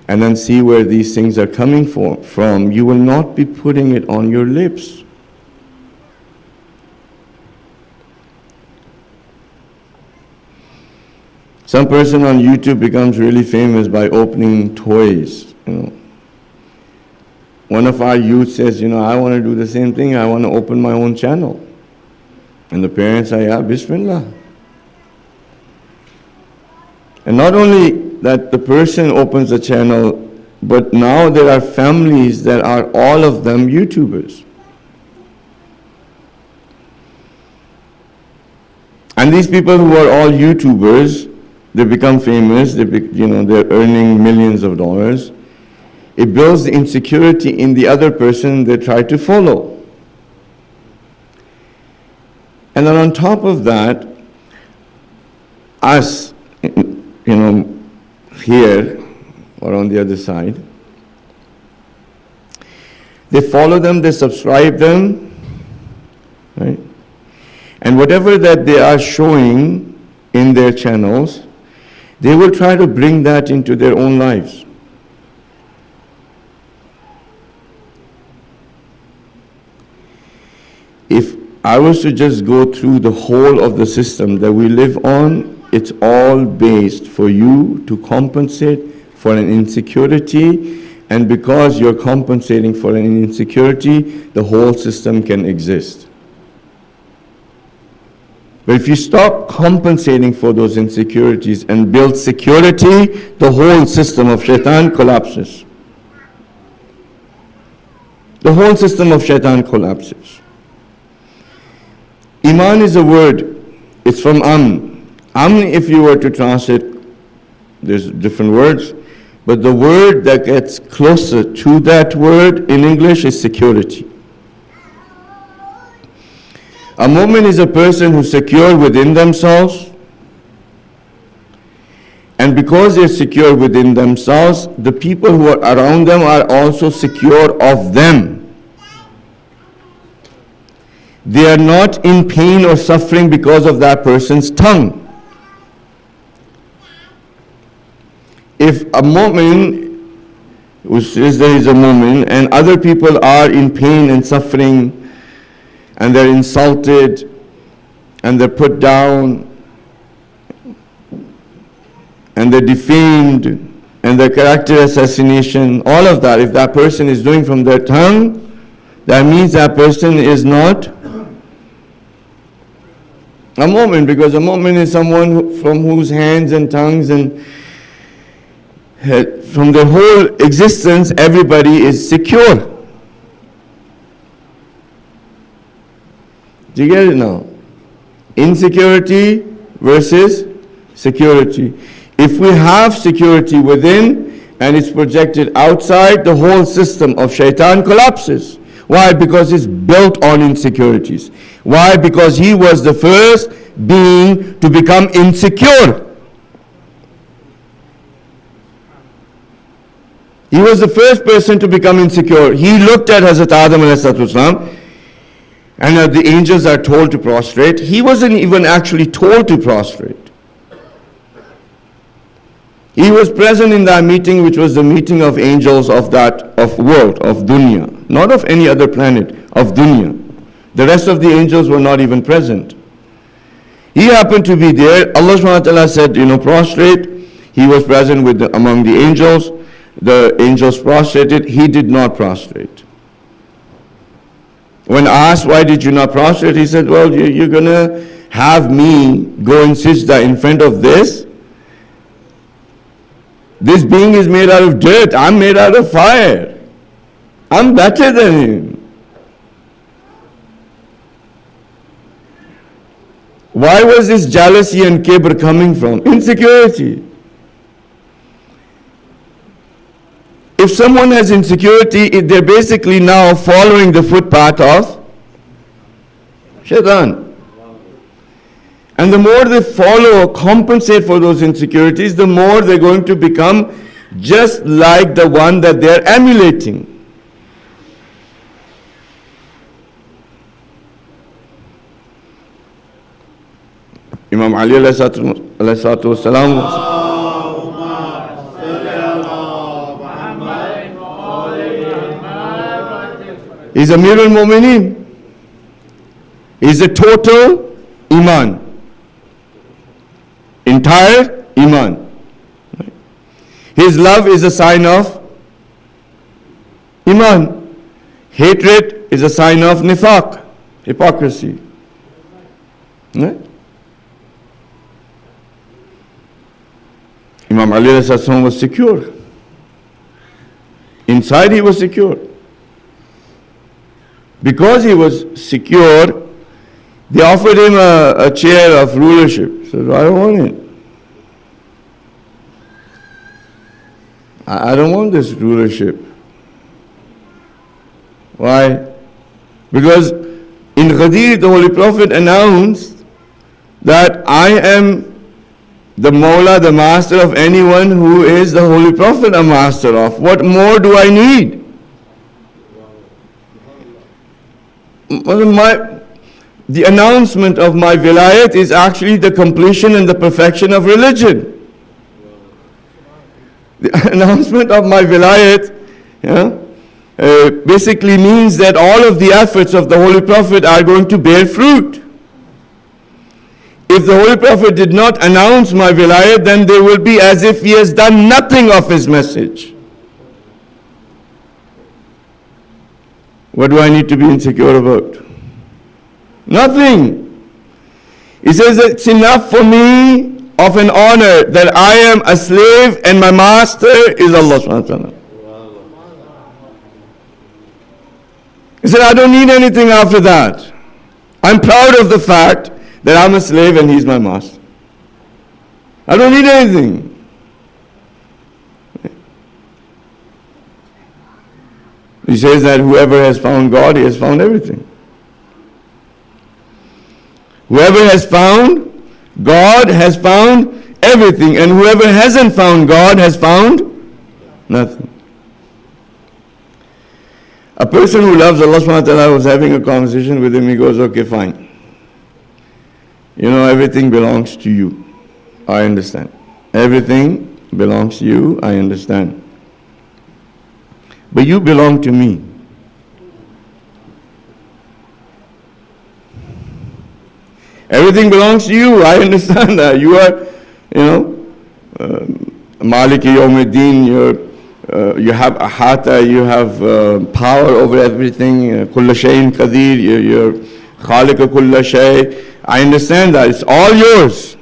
and then see where these things are coming from, you will not be putting it on your lips. Some person on YouTube becomes really famous by opening toys. One of our youth says, I want to do the same thing. I want to open my own channel. And the parents say, yeah, Bismillah. And not only that the person opens the channel, but now there are families that are all of them YouTubers. And these people who are all YouTubers, they become famous, they're earning millions of dollars. It builds the insecurity in the other person they try to follow. And then on top of that, us, here or on the other side, they follow them, they subscribe them, right? And whatever that they are showing in their channels, they will try to bring that into their own lives. if I was to just go through the whole of the system that we live on, it's all based for you to compensate for an insecurity, and because you're compensating for an insecurity, the whole system can exist. But if you stop compensating for those insecurities and build security, the whole system of shaitan collapses. The whole system of shaitan collapses. Iman is a word, it's from amn. Amn, if you were to translate, there's different words, but the word that gets closer to that word in English is security. A mu'min is a person who's secure within themselves, and because they're secure within themselves, the people who are around them are also secure of them. They are not in pain or suffering because of that person's tongue. If a mu'min who says there is a mu'min and other people are in pain and suffering and they're insulted and they're put down and they're defamed and their character assassination, all of that, if that person is doing from their tongue, that means that person is not a mu'min, because a mu'min is someone from whose hands and tongues and from their whole existence everybody is secure. Do you get it now? Insecurity versus security. If we have security within and it's projected outside, the whole system of shaitan collapses. Why? Because it's built on insecurities. Why? Because he was the first being to become insecure. He was the first person to become insecure. He looked at Hazrat Adam ﷺ, and the angels are told to prostrate. He wasn't even actually told to prostrate. He was present in that meeting, which was the meeting of angels of world, of dunya, not of any other planet, of dunya. The rest of the angels were not even present. He happened to be there. Allah subhanahu wa ta'ala said, prostrate. He was present among the angels. The angels prostrated. He did not prostrate. When asked, why did you not prostrate? He said, well, you're going to have me go and sajda in front of this? This being is made out of dirt. I'm made out of fire. I'm better than him. Why was this jealousy and kibr coming from? Insecurity. If someone has insecurity, they're basically now following the footpath of shaitan. And the more they follow or compensate for those insecurities, the more they're going to become just like the one that they're emulating. Imam Ali alayhi salatu wasalam he's Amir al-Mu'mineen. He's a total iman. Entire iman. His love is a sign of iman. Hatred is a sign of nifaq, hypocrisy. Right? Imam Ali was secure. Inside he was secure. Because he was secure, they offered him a chair of rulership. He said, I don't want it. I don't want this rulership. Why? Because in Ghadir, the Holy Prophet announced that I am the Mawla, the master of anyone who is the Holy Prophet a master of. What more do I need? The announcement of my vilayat is actually the completion and the perfection of religion. The announcement of my vilayat basically means that all of the efforts of the Holy Prophet are going to bear fruit. If the Holy Prophet did not announce my wilayat, then they will be as if he has done nothing of his message. What do I need to be insecure about? Nothing. He says it's enough for me of an honor that I am a slave and my master is Allah subhanahu wa ta'ala. He said, I don't need anything after that. I'm proud of the fact that I'm a slave and he's my master. I don't need anything. He says that whoever has found God, he has found everything. Whoever has found God has found everything, and whoever hasn't found God has found nothing. A person who loves Allah subhanahu wa ta'ala was having a conversation with him. He goes, okay, fine. You know, everything belongs to you. I understand. Everything belongs to you. I understand. But you belong to me. Everything belongs to you. I understand that. You are, Maliki Yawmiddin, you have ahata, you have power over everything. Kulla shayin qadir, you're khaliq kulla shay. I understand that. It's all yours.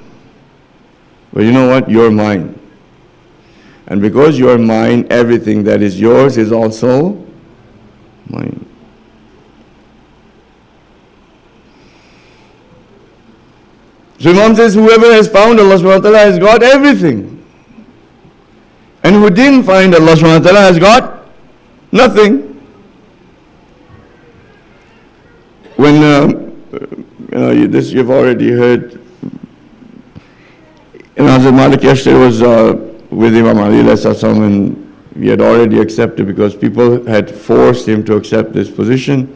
But you know what? You're mine. And because you're mine, everything that is yours is also mine. So Imam says, whoever has found Allah subhanahu wa ta'ala has got everything. And who didn't find Allah subhanahu wa ta'ala has got nothing. When, this you've already heard. Hazrat Malik yesterday was with Imam Ali and he had already accepted because people had forced him to accept this position.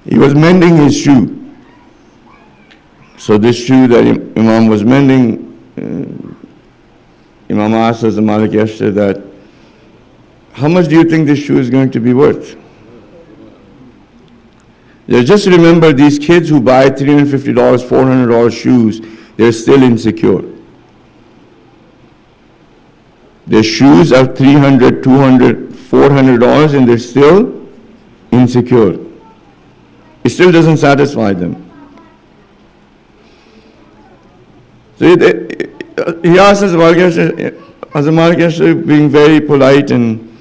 He was mending his shoe. So this shoe that Imam was mending, Imam asked Hazrat Malik yesterday that, how much do you think this shoe is going to be worth? Just remember, these kids who buy $350, $400 shoes, they're still insecure. Their shoes are $300, $200, $400 and they're still insecure. It still doesn't satisfy them. So he asked Hazrat Malik yesterday, being very polite and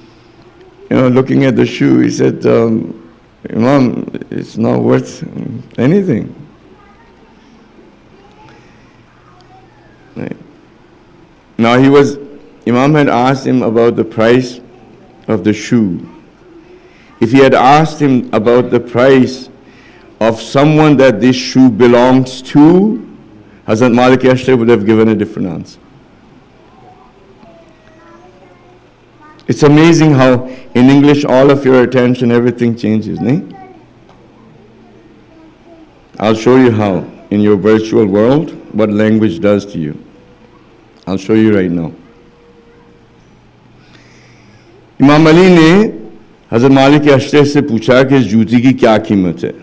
looking at the shoe, he said, Imam, it's not worth anything. Now Imam had asked him about the price of the shoe. If he had asked him about the price of someone that this shoe belongs to, Hazrat Malik yesterday would have given a different answer. It's amazing how in English all of your attention, everything changes, nahin? I'll show you how in your virtual world what language does to you. I'll show you right now. Imam Ali ने हज़रत मालिक अशरफ से पूछा कि इस जूती की क्या कीमत है?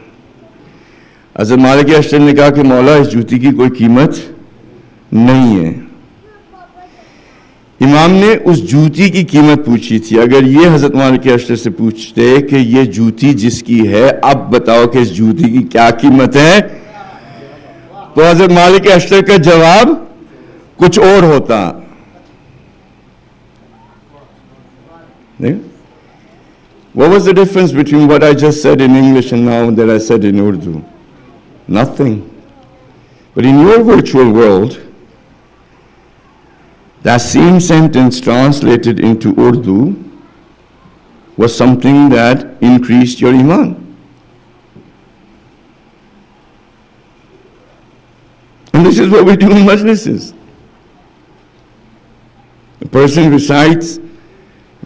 हज़रत मालिक अशरफ ने कहा कि मौला इस जूती की कोई कीमत नहीं है. इमाम ने उस जूती की कीमत पूछी थी. अगर ये हज़रत मालिक अशरफ से पूछते कि ये जूती जिसकी है, अब बताओ कि इस जूती की क्या कीमत है, तो हज़रत मालिक अशरफ का जवाब कुछ और होता. What was the difference between what I just said in English and now that I said in Urdu? Nothing. But in your virtual world, that same sentence translated into Urdu was something that increased your iman. And this is what we do in majlises. A person recites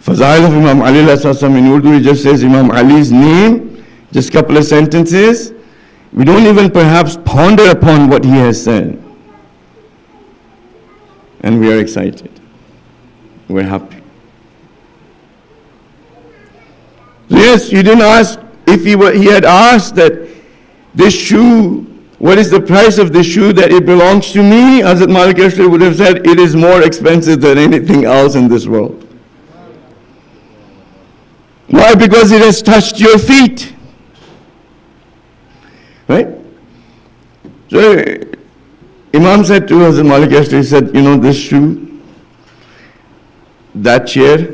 Fazail of Imam Ali in Urdu, he just says Imam Ali's name, just a couple of sentences. We don't even perhaps ponder upon what he has said. And we are excited. We're happy. Yes, you didn't ask. If he had asked that this shoe, what is the price of this shoe, that it belongs to me, Hazrat Malik Ashtar would have said, it is more expensive than anything else in this world. Why? Because it has touched your feet. Right? So Imam said to Hazrat Malik Ashtar, he said, this shoe, that chair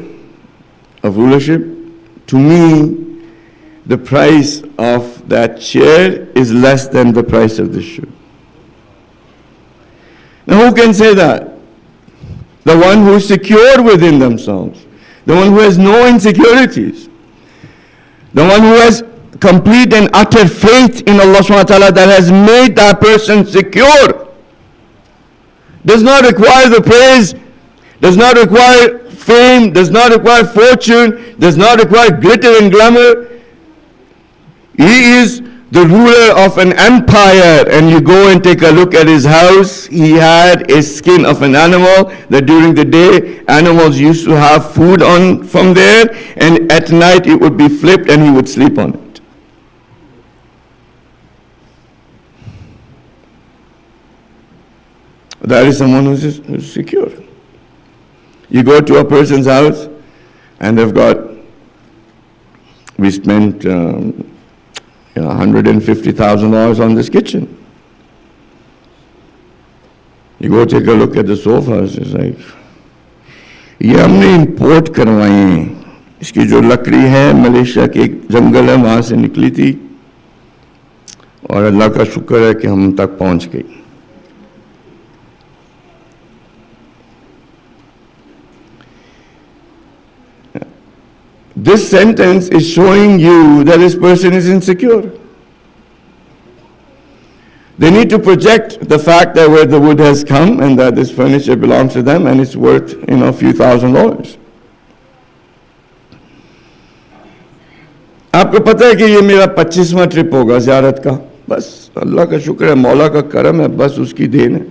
of rulership, to me, the price of that chair is less than the price of this shoe. Now who can say that? The one who is secure within themselves, the one who has no insecurities, the one who has complete and utter faith in Allah subhanahu wa ta'ala that has made that person secure. Does not require the praise, does not require fame, does not require fortune, does not require glitter and glamour. He is the ruler of an empire, and you go and take a look at his house. He had a skin of an animal, that during the day animals used to have food on from there, and at night it would be flipped and he would sleep on it. That is someone who's secure. You go to a person's house and we spent $150,000 on this kitchen. You go take a look at the sofas, it's like, ये हमने import करवाए हैं. इसकी जो लकड़ी है Malaysia के एक जंगल है वहाँ से निकली थी, और अल्लाह का शुक्र है कि हम तक पहुँच गई. This sentence is showing you that this person is insecure. They need to project the fact that where the wood has come and that this furniture belongs to them and it's worth, a few $1,000s. आपको पता है कि ये मेरा 25वां trip होगा ज़ियारत का. बस अल्लाह का शुक्र है, मौला का करम है, बस उसकी देन है.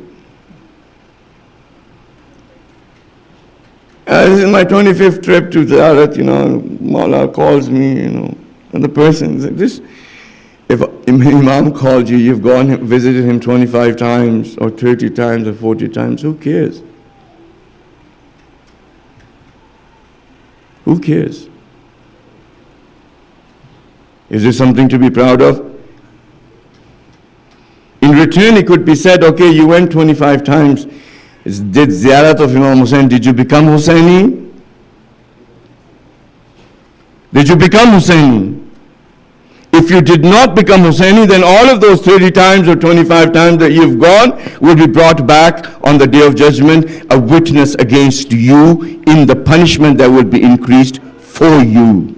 This is my 25th trip to Ziyarat, Maula calls me, and the person, this, if Imam called you, you've gone visited him 25 times or 30 times or 40 times, who cares? Who cares? Is there something to be proud of? In return, it could be said, okay, you went 25 times, did ziyarat of Imam Hussain, did you become Hussaini? Did you become Hussaini? If you did not become Hussaini, then all of those 30 times or 25 times that you've gone will be brought back on the day of judgment, a witness against you in the punishment that will be increased for you.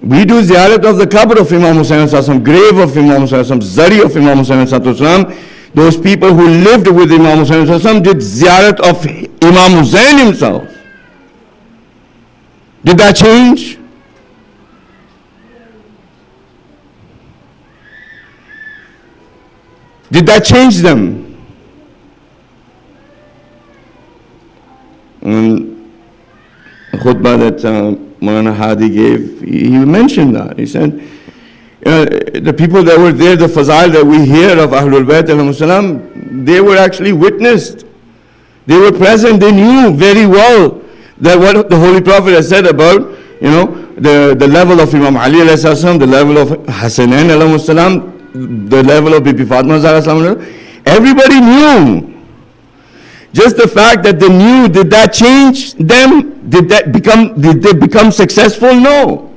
We do ziyarat of the qabr of Imam Hussain, grave of Imam Hussain, zari of Imam Hussain. Those people who lived with Imam Hussain did ziyarat of Imam Hussain himself. Did that change? Did that change them? Khutbah that Molana Hadi gave, he mentioned that. He said, the people that were there, the fazail that we hear of Ahlul Bayt alayhi salam, they were actually witnessed. They were present. They knew very well that what the Holy Prophet has said about, the level of Imam Ali alayhi salam, the level of Hassanin alayhi salam, the level of Bibi Fatima alayhi salam. Everybody knew. Just the fact that they knew, did that change them? Did they become successful? No.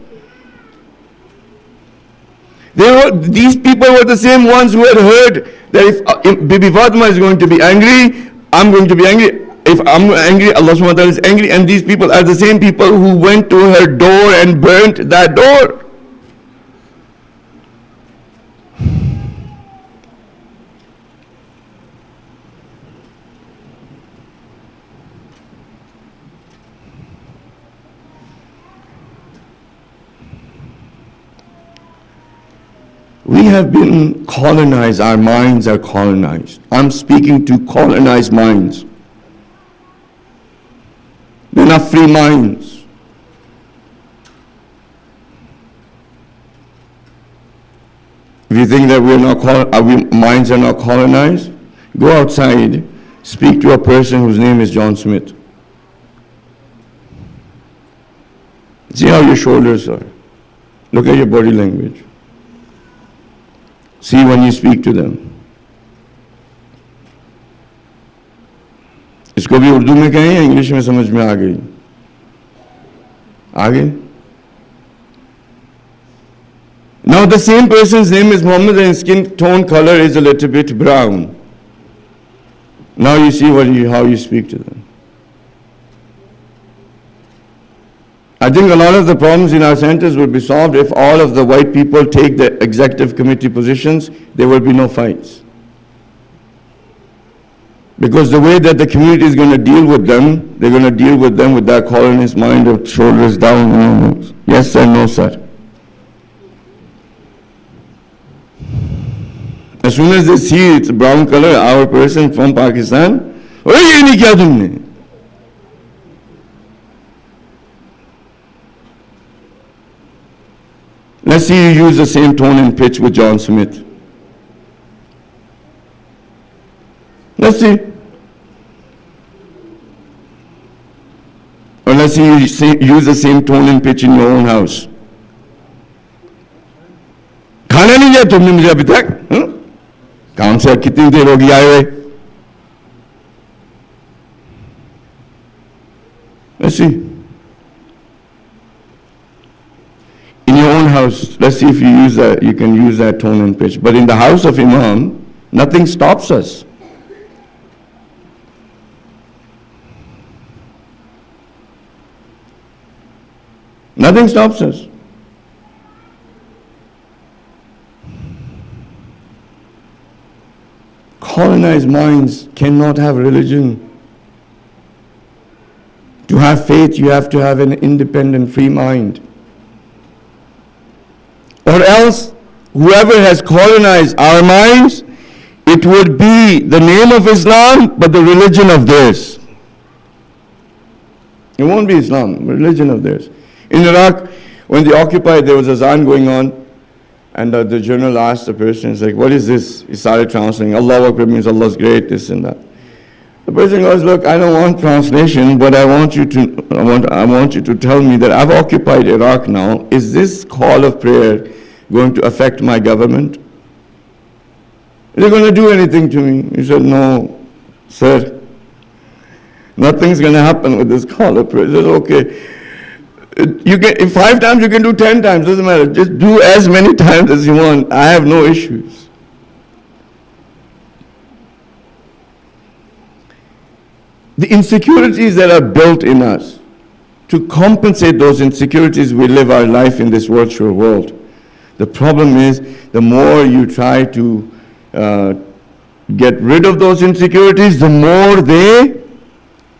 These people were the same ones who had heard that if Bibi Fatima is going to be angry, I'm going to be angry. If I'm angry, Allah subhanahu wa ta'ala is angry. And these people are the same people who went to her door and burnt that door. We have been colonized, our minds are colonized. I'm speaking to colonized minds. They're not free minds. If you think that our minds are not colonized, go outside, speak to a person whose name is John Smith. See how your shoulders are. Look at your body language. See when you speak to them. इसको भी उर्दू में कहें या English में समझ में आ गई? आ गई? Now the same person's name is Muhammad and skin tone color is a little bit brown. Now you see how you speak to them. I think a lot of the problems in our centers will be solved if all of the white people take the executive committee positions. There will be no fights. Because the way that the community is going to deal with them, they're going to deal with them with that colonist mind of shoulders down. Yes sir, no sir. As soon as they see it's brown color, our person from Pakistan, "Oye, ye nahi kiya tumne?" Let's see you use the same tone and pitch with John Smith. Let's see. Or let's see you use the same tone and pitch in your own house. खाना नहीं दिया तुमने मुझे अभी तक? काम से कितनी देर होगी आए हुए? Let's see. In your own house, let's see if you can use that tone and pitch. But in the house of Imam, nothing stops us. Nothing stops us. Colonized minds cannot have religion. To have faith, you have to have an independent, free mind. Or else, whoever has colonized our minds, it would be the name of Islam, but the religion of theirs. It won't be Islam, religion of theirs. In Iraq, when they occupied, there was a azan going on, and the journal asked the person, he's like, "What is this?" He started translating. Allahu Akbar means Allah's great, this and that. The person goes, "Look, I don't want translation, but I want you to tell me that I've occupied Iraq now. Is this call of prayer going to affect my government? Is it going to do anything to me?" He said, "No, sir. Nothing's going to happen with this call of prayer." He said, "Okay. You can, if 5 times, you can do 10 times, doesn't matter. Just do as many times as you want. I have no issues." The insecurities that are built in us, to compensate those insecurities, we live our life in this virtual world. The problem is, the more you try to get rid of those insecurities, the more they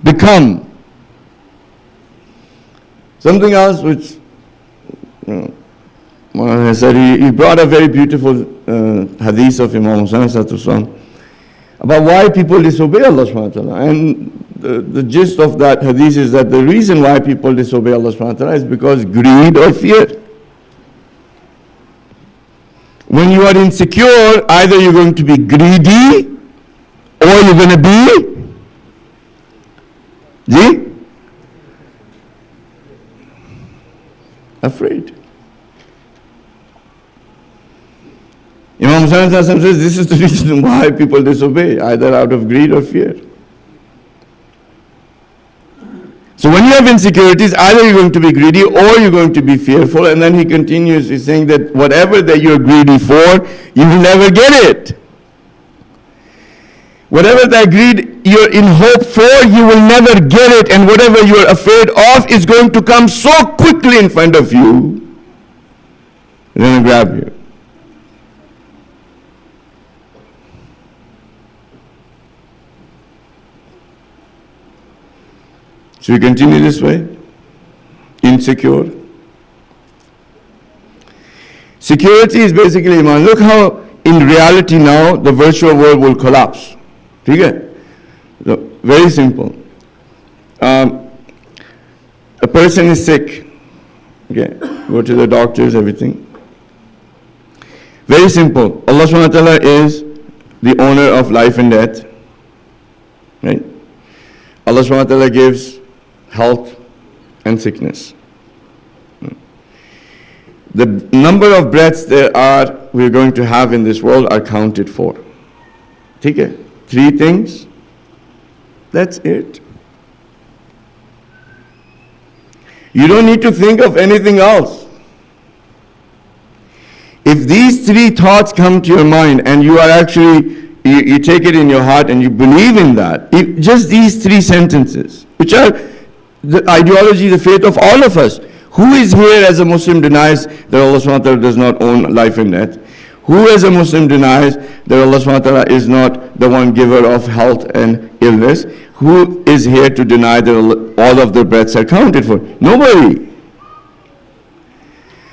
become. Something else which, Molana said, he brought a very beautiful hadith of Imam Hussain about why people disobey Allah subhanahu wa ta'ala. And the gist of that hadith is that the reason why people disobey Allah subhanahu wa ta'ala is because greed or fear. When you are insecure, either you're going to be greedy or you're going to be afraid. Imam Hussain says this is the reason why people disobey, either out of greed or fear. So when you have insecurities, either you're going to be greedy or you're going to be fearful. And then he continues, he's saying that whatever that you're greedy for, you will never get it. Whatever that greed you're in hope for, you will never get it. And whatever you're afraid of is going to come so quickly in front of you, it's going to grab you. So we continue this way, insecure. Security is basically iman. Look how in reality now the virtual world will collapse. Okay? So, very simple. person is sick. Okay, go to the doctors, everything. Very simple. Allah subhanahu wa ta'ala is the owner of life and death. Right? Allah subhanahu wa ta'ala gives health and sickness. The number of breaths we're going to have in this world are counted for. Okay? 3 things. That's it. You don't need to think of anything else. If these 3 thoughts come to your mind and you are actually, you take it in your heart and you believe in that, just these 3 sentences, which are the ideology, the faith of all of us. Who is here as a Muslim denies that Allah subhanahu wa ta'ala does not own life and death? Who as a Muslim denies that Allah subhanahu wa ta'ala is not the one giver of health and illness? Who is here to deny that all of the breaths are counted for? Nobody.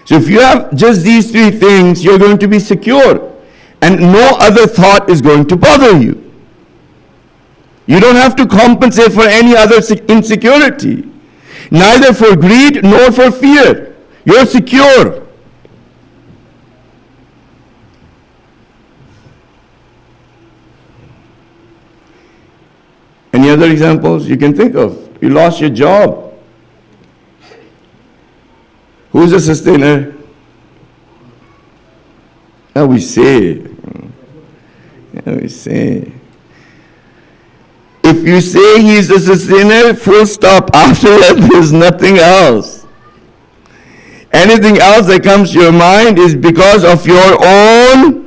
So if you have just these 3 things, you're going to be secure. And no other thought is going to bother you. You don't have to compensate for any other insecurity. Neither for greed nor for fear. You're secure. Any other examples you can think of? You lost your job. Who's the sustainer? Now we say. If you say he's the sustainer, full stop. After that, there's nothing else. Anything else that comes to your mind is because of your own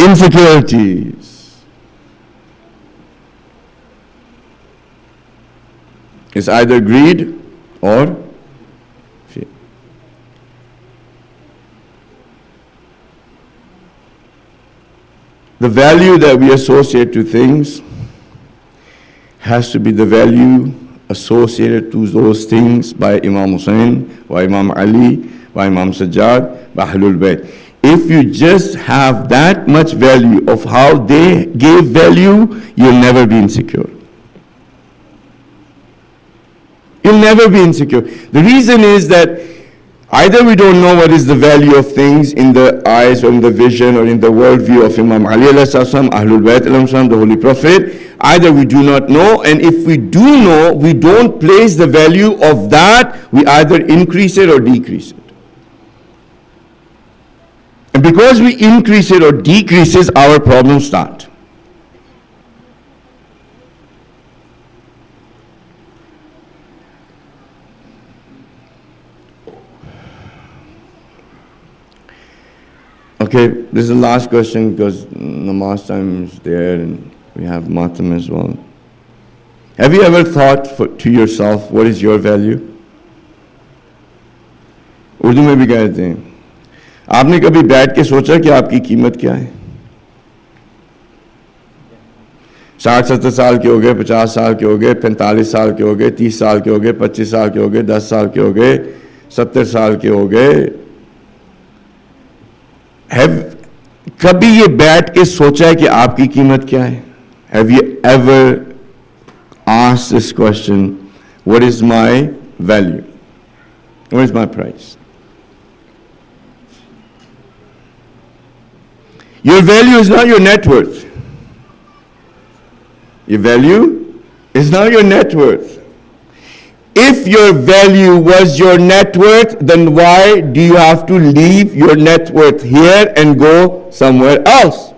insecurities. It's either greed or fear. The value that we associate to things has to be the value associated to those things by Imam Hussain, by Imam Ali, by Imam Sajjad, by Ahlul Bayt. If you just have that much value of how they gave value, you'll never be insecure. You'll never be insecure. The reason is that either we don't know what is the value of things in the eyes or in the vision or in the worldview of Imam Ali Ahlul Bayt, the Holy Prophet. Either we do not know, and if we do know, we don't place the value of that, we either increase it or decrease it. And because we increase it or decrease it, our problems start. Okay, this is the last question because namaz time is there and we have matam as well. Have you ever thought to yourself, what is your value? Urdu में भी कहते हैं, आपने कभी बैठ के सोचा कि आपकी कीमत क्या है? 60-70 साल के हो गए, 50 साल के हो गए, 45 साल के हो गए, 30 साल के हो गए, 25 साल के हो गए, 10 साल के हो गए, 70 साल के हो गए. कभी ये बैठ के सोचा है कि आपकी कीमत क्या है? Have you ever asked this question, what is my value? What is my price? Your value is not your net worth. Your value is not your net worth. If your value was your net worth, then why do you have to leave your net worth here and go somewhere else?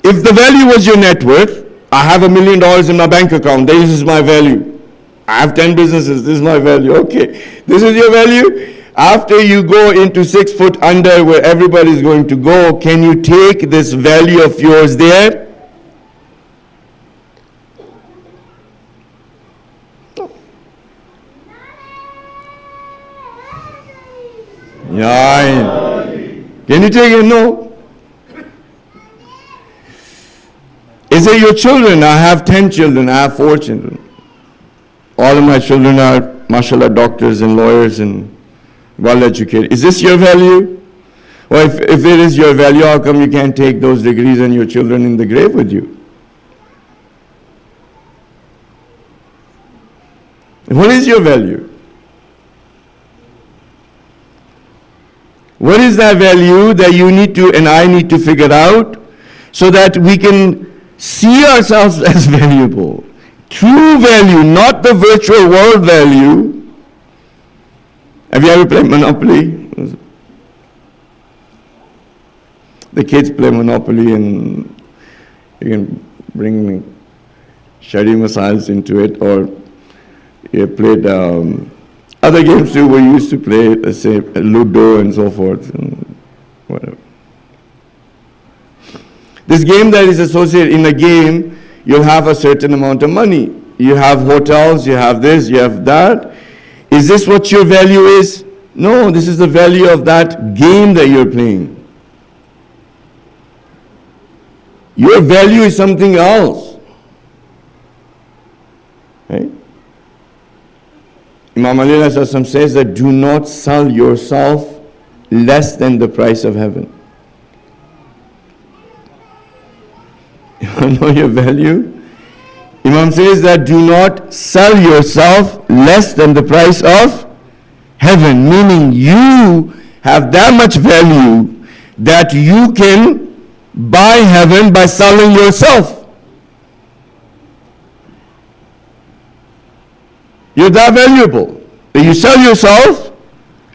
If the value was your net worth, I have $1 million in my bank account, this is my value. I have 10 businesses, this is my value. Okay, this is your value. After you go into 6 foot under where everybody is going to go, can you take this value of yours there? Yeah. Can you take it? No. Is it your children? I have 10 children. I have 4 children. All of my children are, mashallah, doctors and lawyers and well educated. Is this your value? Or if it is your value, how come you can't take those degrees and your children in the grave with you? What is your value? What is that value that you need to and I need to figure out so that we can see ourselves as valuable? True value, not the virtual world value. Have you ever played Monopoly? The kids play Monopoly and you can bring shari masails into it, or you played other games too we used to play, let's say Ludo and so forth, and whatever. This game that is associated, in a game, you'll have a certain amount of money. You have hotels, you have this, you have that. Is this what your value is? No, this is the value of that game that you're playing. Your value is something else. Right? Imam Ali says that do not sell yourself less than the price of heaven. You know your value? Imam says that do not sell yourself less than the price of heaven, meaning you have that much value that you can buy heaven by selling yourself. You're that valuable that you sell yourself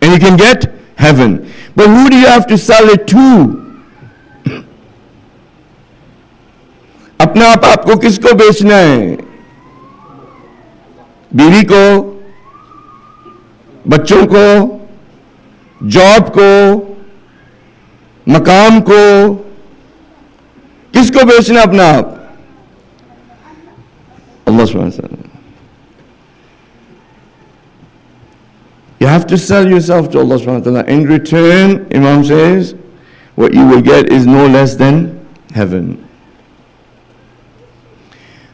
and you can get heaven. But who do you have to sell it to? अपना आप आपको किसको बेचना है? बीवी को, बच्चों को, जॉब को, मकाम को, किसको बेचना अपना आप? Allah subhanahu wa ta'ala. You have to sell yourself to Allah subhanahu wa ta'ala. In return, Imam says, what you will get is no less than heaven.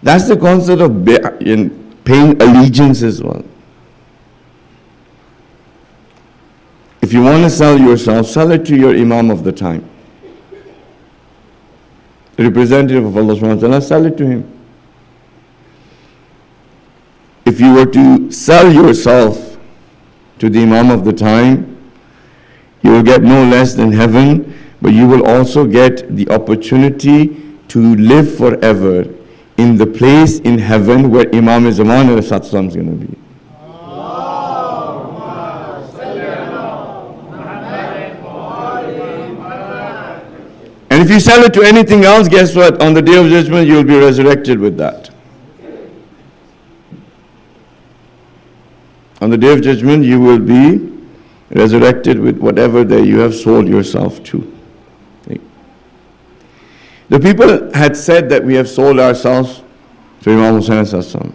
That's the concept of paying allegiance as well. If you want to sell yourself, sell it to your Imam of the time. The representative of Allah subhanahu wa ta'ala, sell it to him. If you were to sell yourself to the Imam of the time, you will get no less than heaven, but you will also get the opportunity to live forever in the place in heaven where Imam Zaman is going to be. And if you sell it to anything else, guess what? On the Day of Judgment, you will be resurrected with that. On the Day of Judgment, you will be resurrected with whatever that you have sold yourself to. The people had said that we have sold ourselves to Imam Hussain.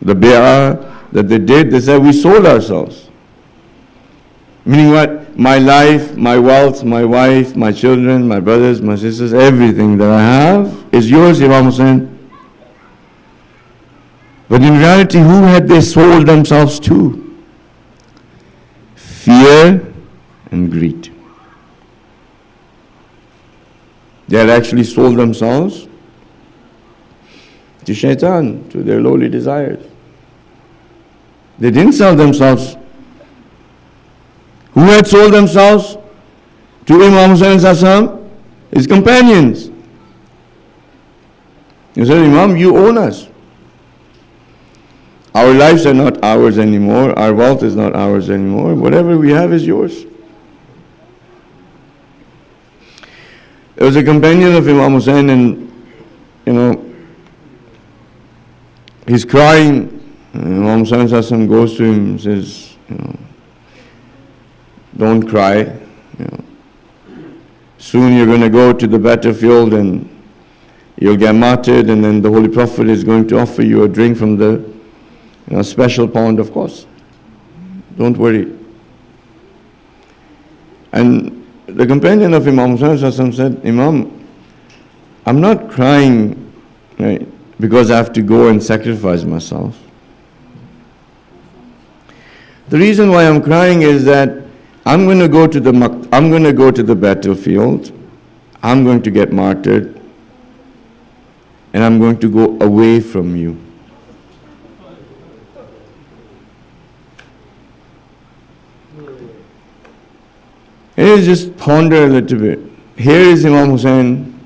The bay'ah that they did, they said we sold ourselves. Meaning what? My life, my wealth, my wife, my children, my brothers, my sisters, everything that I have is yours, Imam Hussain. But in reality, who had they sold themselves to? Fear and greed. They had actually sold themselves to shaitan, to their lowly desires. They didn't sell themselves. Who had sold themselves to Imam Hussain? His companions. He said, Imam, you own us. Our lives are not ours anymore. Our wealth is not ours anymore. Whatever we have is yours. There was a companion of Imam Hussain, and he's crying. Imam Hussain goes to him and says, don't cry. Soon you're going to go to the battlefield and you'll get martyred, and then the Holy Prophet is going to offer you a drink from the special pond, of course. Don't worry. And the companion of Imam Hussain said, Imam, I'm not crying, right, because I have to go and sacrifice myself. The reason why I'm crying is that I'm going to go to the battlefield. I'm going to get martyred, and I'm going to go away from you. And just ponder a little bit. Here is Imam Hussain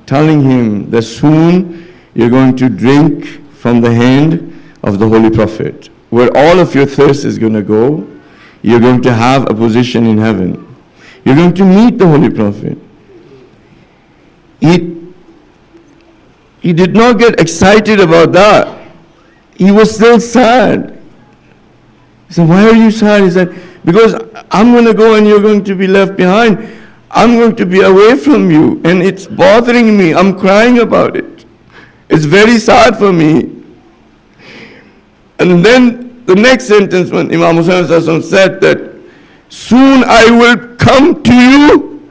telling him that soon you're going to drink from the hand of the Holy Prophet. Where all of your thirst is going to go, you're going to have a position in heaven. You're going to meet the Holy Prophet. He did not get excited about that. He was still sad. He said, why are you sad? He said, because I'm going to go and you're going to be left behind. I'm going to be away from you, and it's bothering me. I'm crying about it. It's very sad for me. And then the next sentence when Imam Hussain said that, soon I will come to you,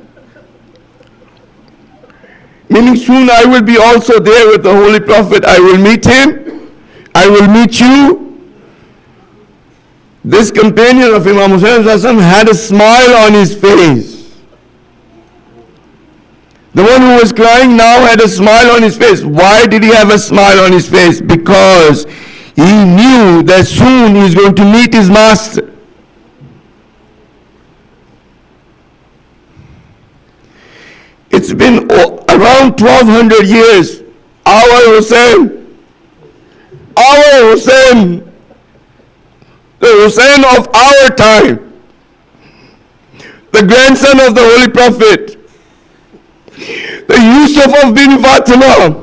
meaning soon I will be also there with the Holy Prophet. I will meet him. I will meet you. This companion of Imam Hussain had a smile on his face. The one who was crying now had a smile on his face. Why did he have a smile on his face? Because he knew that soon he is going to meet his master. It's been around 1200 years. Our Hussain, the Hussain of our time, the grandson of the Holy Prophet, the Yusuf of bin Fatima.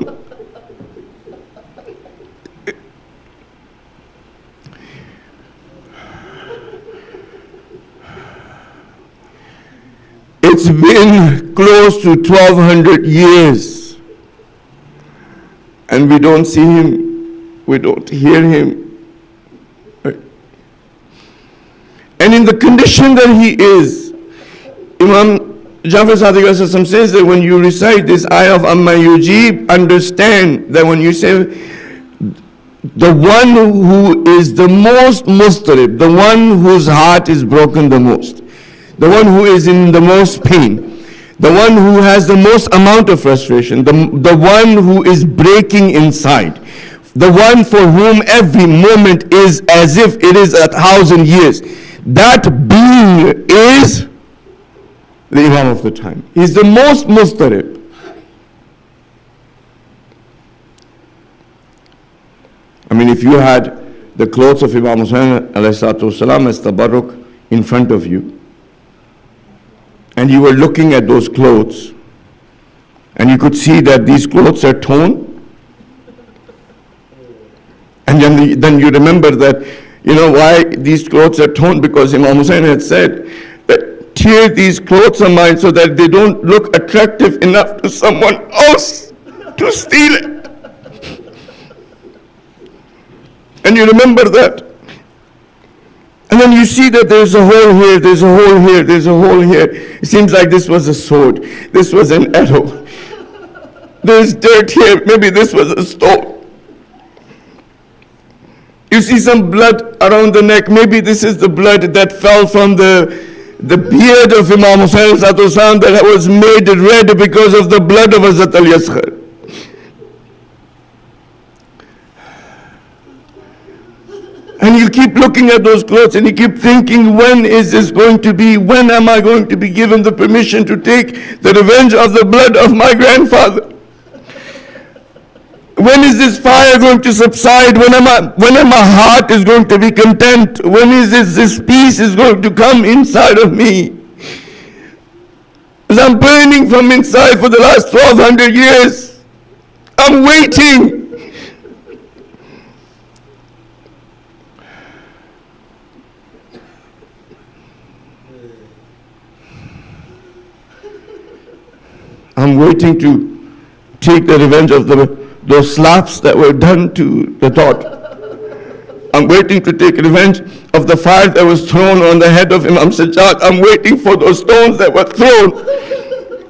It's been close to 1200 years, and we don't see him, we don't hear him. And in the condition that he is, Imam Jafar Sadiq says that when you recite this ayah of Amma Yujib, understand that when you say the one who is the most mustarib, the one whose heart is broken the most, the one who is in the most pain, the one who has the most amount of frustration, the one who is breaking inside, the one for whom every moment is as if it is 1,000 years, that being is the Imam of the time. He's the most mustarib. I mean, if you had the clothes of Imam Hussain as tabarruk in front of you, and you were looking at those clothes, and you could see that these clothes are torn, and then you remember that, you know why these clothes are torn? Because Imam Hussain had said that tear these clothes of mine so that they don't look attractive enough to someone else to steal it. And you remember that. And then you see that there's a hole here, there's a hole here, there's a hole here. It seems like this was a sword, this was an arrow. There's dirt here, maybe this was a stone. You see some blood around the neck, maybe this is the blood that fell from the beard of Imam Hussain that was made red because of the blood of Hazrat al-Yaskhar. And you keep looking at those clothes and you keep thinking, when is this going to be? When am I going to be given the permission to take the revenge of the blood of my grandfather? When is this fire going to subside? When am my heart is going to be content? When is this peace is going to come inside of me? As I'm burning from inside for the last 1200 years. I'm waiting. I'm waiting to take the revenge of those slaps that were done to the daughter. I'm waiting to take revenge of the fire that was thrown on the head of Imam Sajjad. I'm waiting for those stones that were thrown.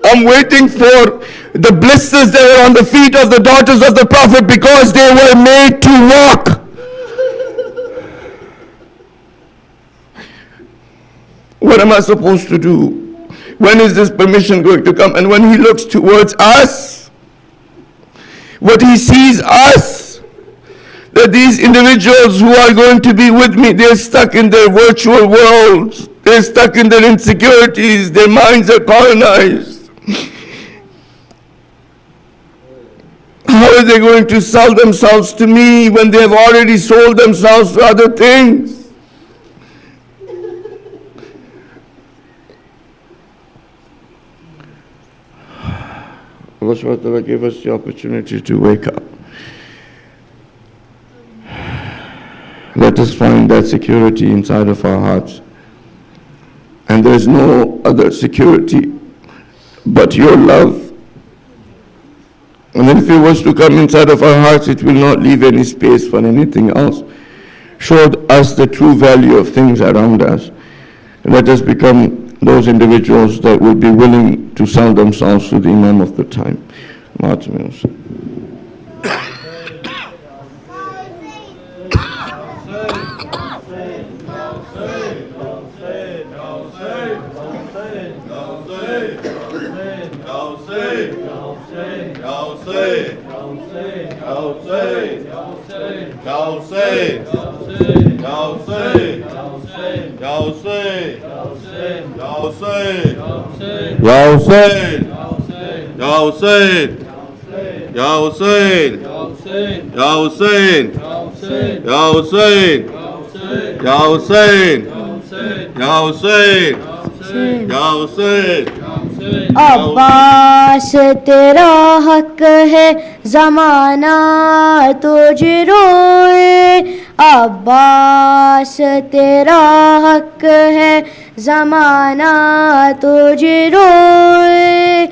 I'm waiting for the blisters that were on the feet of the daughters of the Prophet because they were made to walk. What am I supposed to do? When is this permission going to come? And when he looks towards us, what he sees us, that these individuals who are going to be with me, they're stuck in their virtual worlds. They're stuck in their insecurities. Their minds are colonized. How are they going to sell themselves to me when they have already sold themselves to other things? Allah subhanahu wa ta'ala gave us the opportunity to wake up. Let us find that security inside of our hearts. And there is no other security but your love. And if it was to come inside of our hearts, it will not leave any space for anything else. Show us the true value of things around us. Let us become those individuals that will be willing to sell themselves to the Imam of the time. عباس تیرا حق ہے زمانہ تجھ روئے عباس تیرا حق ہے زمانہ تجھ روئے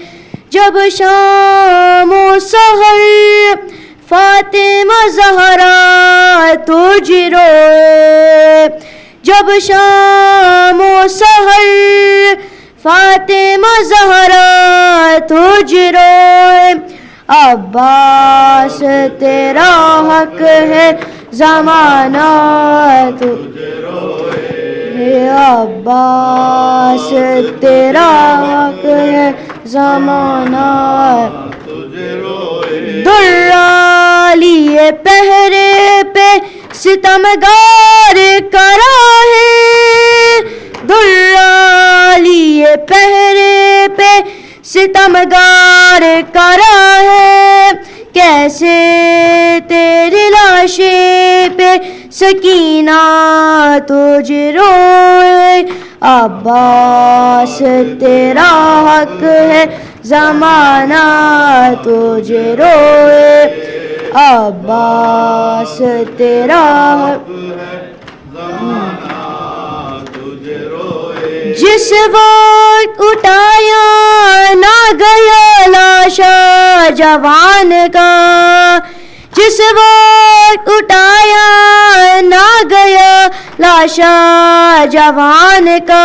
جب شام و سحر فاطمہ زہرا تجھ روئے جب شام و سحر فاطمہ زہرا تجھ روئے عباس تیرا حق ہے زمانہ تجھ روئے عباس تیرا حق ہے زمانہ تجھ روئے درہ لیے پہرے پہ ستمگار کرا ہے درہ لیے پہرے پہ ستمگار کرا ہے کیسے تیرے لاشے پہ سکینہ تجھ روئے عباس تیرا حق ہے زمانہ تجھ روئے عباس تیرا حق ہے زمانہ تجھ روئے جس وقت اٹھایا نہ گیا لاشا جوان کا جس وقت اٹھایا نہ گیا لاشا جوان کا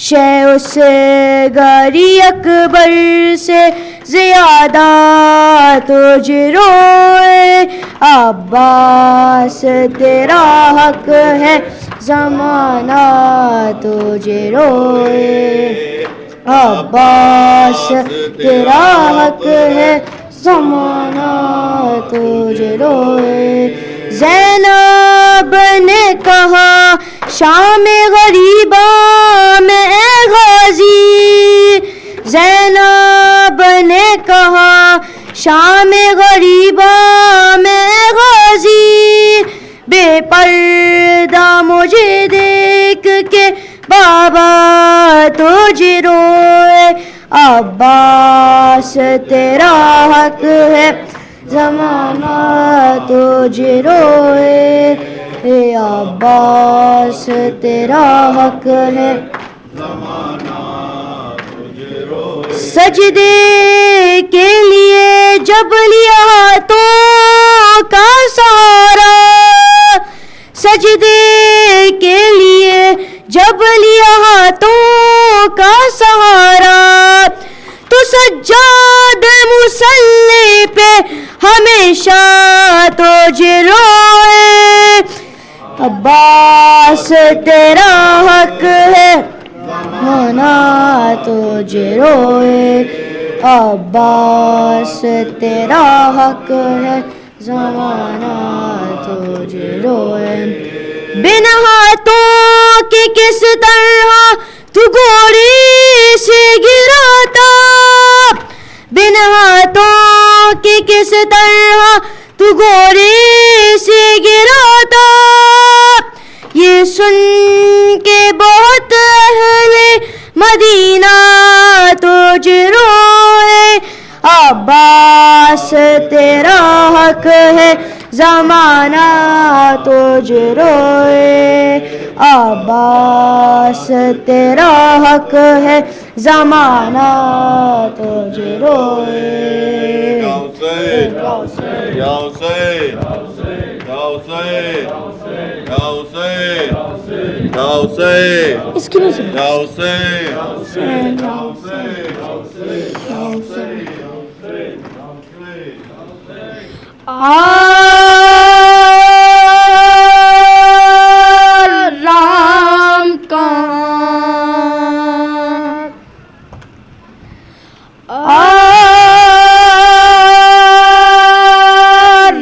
شے اس گری اکبر سے زیادہ تجھ روئے عباس تیرا حق ہے زمانہ تجھ روئے عباس تیرا حق ہے زمانہ تجھ روئے زینب نے کہا شام غریبہ میں اے غازی زینب نے کہا شام غریبہ میں اے غازی بے پردہ مجھے دیکھ کے بابا تجھ روئے عباس تیرا حق ہے زمانہ تجھ روئے اے عباس تیرا حق ہے زمانہ تجھ روئے سجدے کے لیے جب لیا ہاتھوں کا سہارا سجدے کے لیے جب لیا ہاتھوں کا سہارا تو سجاد مصلی پہ ہمیشہ تجھ روئے عباس تیرا حق ہے تجھ روئے عباس تیرا حق ہے زمانہ تجھ روئے بن ہاتھوں کی کس طرح تو گوری سے گراتا بن ہاتھوں کی کس طرح تو گوری سے گراتا یہ سن کے بہت اہل مدینہ تجھ روئے عباس تیرا حق ہے زمانہ تجھ روئے عباس تیرا حق ہے زمانہ تجھ روئے یا حسین یا حسین یا حسین یا حسین یا حسین اس کی نہیں یا حسین رام کہاں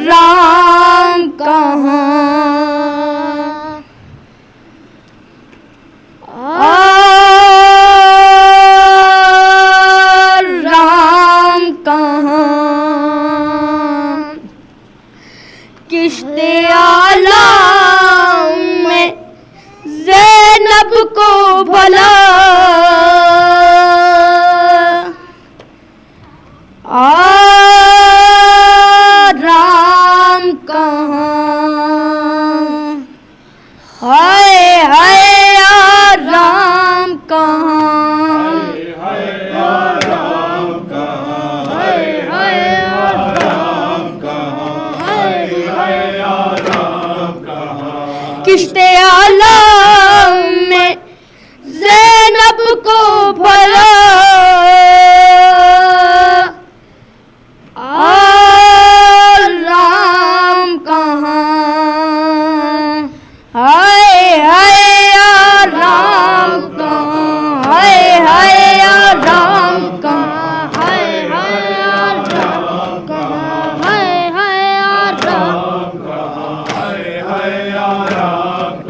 رام کہاں رام کہاں کشت اعلیٰ میں زینب کو بھلا رام کہاں ہائے ہائے رام کہاں رام کہاں ہائے ہائے رام کہاں کشت اعلیٰ میں زینب کو بھلا رام کہاں ہائے ہائے رام کہاں ہائے ہائے رام کہاں ہائے ہائے رام کہاں ہائے ہائے رام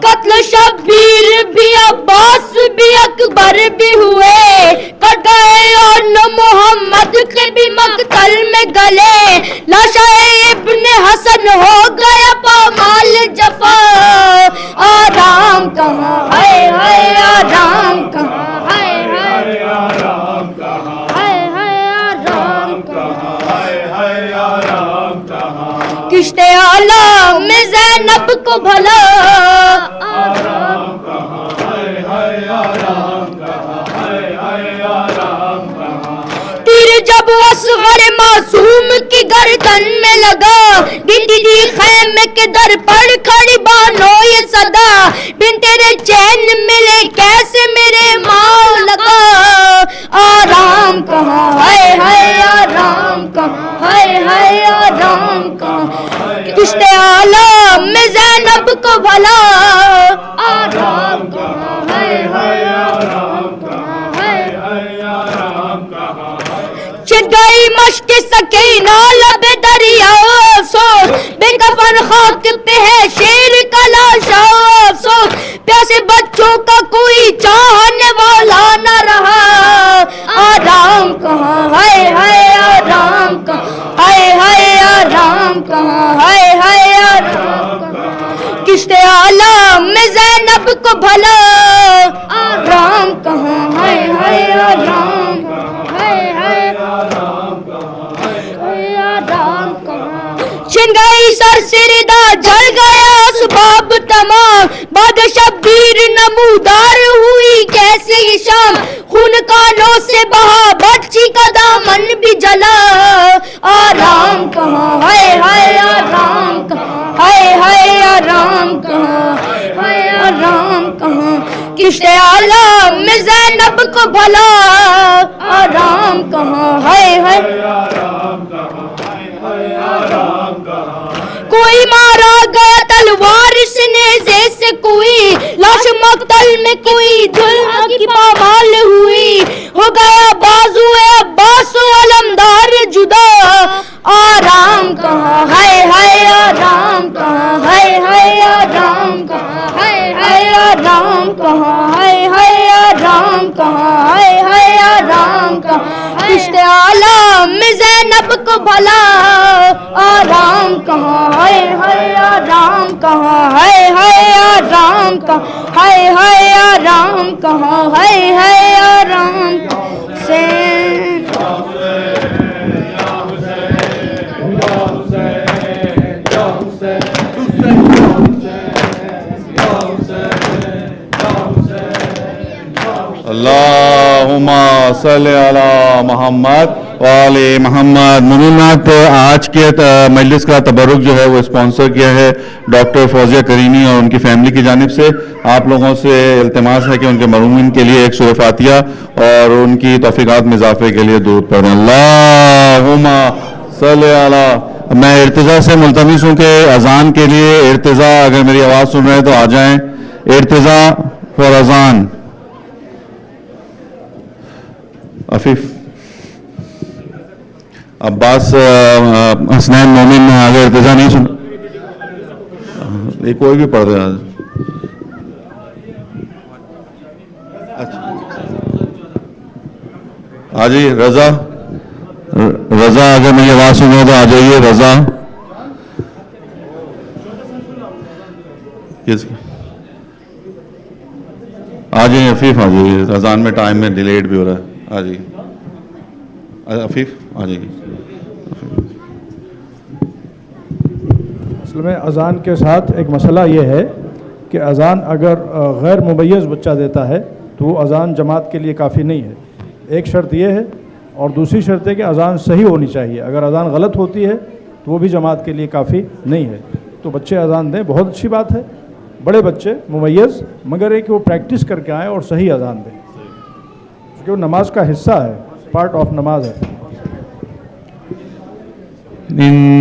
قتل شبیر بھی عباس بھی اکبر بھی ہوئے کٹ گئے اور محمد کے بھی مقتل میں گلے لاشا ابن حسن ہو گیا پامال جفا آرام کہاں ہائے ہائے آرام کہاں ہائے ہائے آرام کہاں ہائے ہائے آرام کہاں ہائے ہائے آرام کہاں کشت اعلیٰ میں زینب کو بھلا آرام کہاں ہائے ہائے آرام کہاں ہائے ہائے آرام کہاں تیر جب اصغر معصوم کی گردن میں لگا دی خیمے کے در پر کھڑی بانو یہ صدا بن تیرے چین ملے کیسے میرے ماں لگا آرام کہاں ہائے ہائے آرام کہاں ہائے ہائے آرام کہاں کشت اعلیٰ میں زینب کو بھلا آرام کہاں ہائے ہائے آرام کہاں ہائے ہائے آرام کہاں چٹ گئی مشق سکینہ لب دریا افسوس بے کفن خاک پہ ہے شیر کا لاشا افسوس پیاسے بچوں کا کوئی چاہنے والا نہ رہا آرام کہاں ہائے ہائے آرام کہاں ہائے ہائے آرام کہاں ہائے ہائے آرام کہاں کشت اعلیٰ میں زینب کو بھلا آرام کہاں ہائے ہائے آرام کہاں ہائے ہائے آرام کہاں چھن گئی سر سردہ جل گیا اسباب تمام بعد شبیر نمودار ہوئی کیسے یہ شام خون کانوں سے بہا بچی کا دامن بھی جلا آرام کہاں ہائے ہائے آرام کہاں ہائے ہائے آرام کہاں ہائے آرام کہاں کشت اعلیٰ میں زینب کو بھلا آرام کہاں ہائے ہائے آرام کہاں ہائے آرام کہاں کوئی مارا گیا تلوار سے نیزے سے کوئی لاش مقتل میں کوئی دلہا کی پامال ہوئی गया बाजुए अब्बास अलमदार जुदा आराम कहाँ है आराम कहाँ है आराम कहाँ है आराम कहाँ है आराम कहाँ है आराम कहाँ रिश्ते आलम में ज़ैनब को भला आराम कहाँ है आराम कहाँ है आराम कहाँ है आराम कहाँ है आराम से अल्लाहुम्मा सल्ली अला मोहम्मद व आले मोहम्मद। मुमिनात, आज के मजलिस का तबरुक जो है वो स्पॉन्सर किया है डॉक्टर फौजिया करीमी और उनकी फैमिली की जानिब से। आप लोगों से इल्तिमास है कि उनके मरहूमिन के लिए एक सूरह फातिहा और उनकी तौफीकात में इजाफे के लिए दुरूद पढ़ें। अल्लाहुम्मा सल्ली अला। मैं इर्तिज़ा से मुल्तमिस हूँ कि अजान के लिए इर्तिज़ा, अगर मेरी आवाज़ सुन रहे हैं तो आ जाएं। इर्तिज़ा फॉर अजान। अफीफ अब्बास हसनैन मोमिन, अगर इर्तिज़ा नहीं सुन, ये कोई भी पढ़ रहा है। अच्छा, आ जाइए रज़ा। रज़ा, अगर मेरी आवाज़ सुन रहे हो तो आ जाइए रज़ा। आ जाइए अफीफ, आ जाइए। अजान में टाइम में डिलेड भी हो रहा है। आ जाइए अफीफ, आ जाइए। असल में अज़ान के साथ एक मसला ये है कि अज़ान अगर गैर मुमय्यज़ बच्चा देता है तो वो अज़ान जमात के लिए काफ़ी नहीं है। एक शर्त ये है और दूसरी शर्त है कि अज़ान सही होनी चाहिए। अगर अज़ान गलत होती है तो वो भी जमात के लिए काफ़ी नहीं है। तो बच्चे अज़ान दें, बहुत अच्छी बात है। बड़े बच्चे मुमय्यज़, मगर एक वो प्रैक्टिस करके आएँ और सही अज़ान दें, क्योंकि वो नमाज का हिस्सा है, पार्ट ऑफ नमाज है।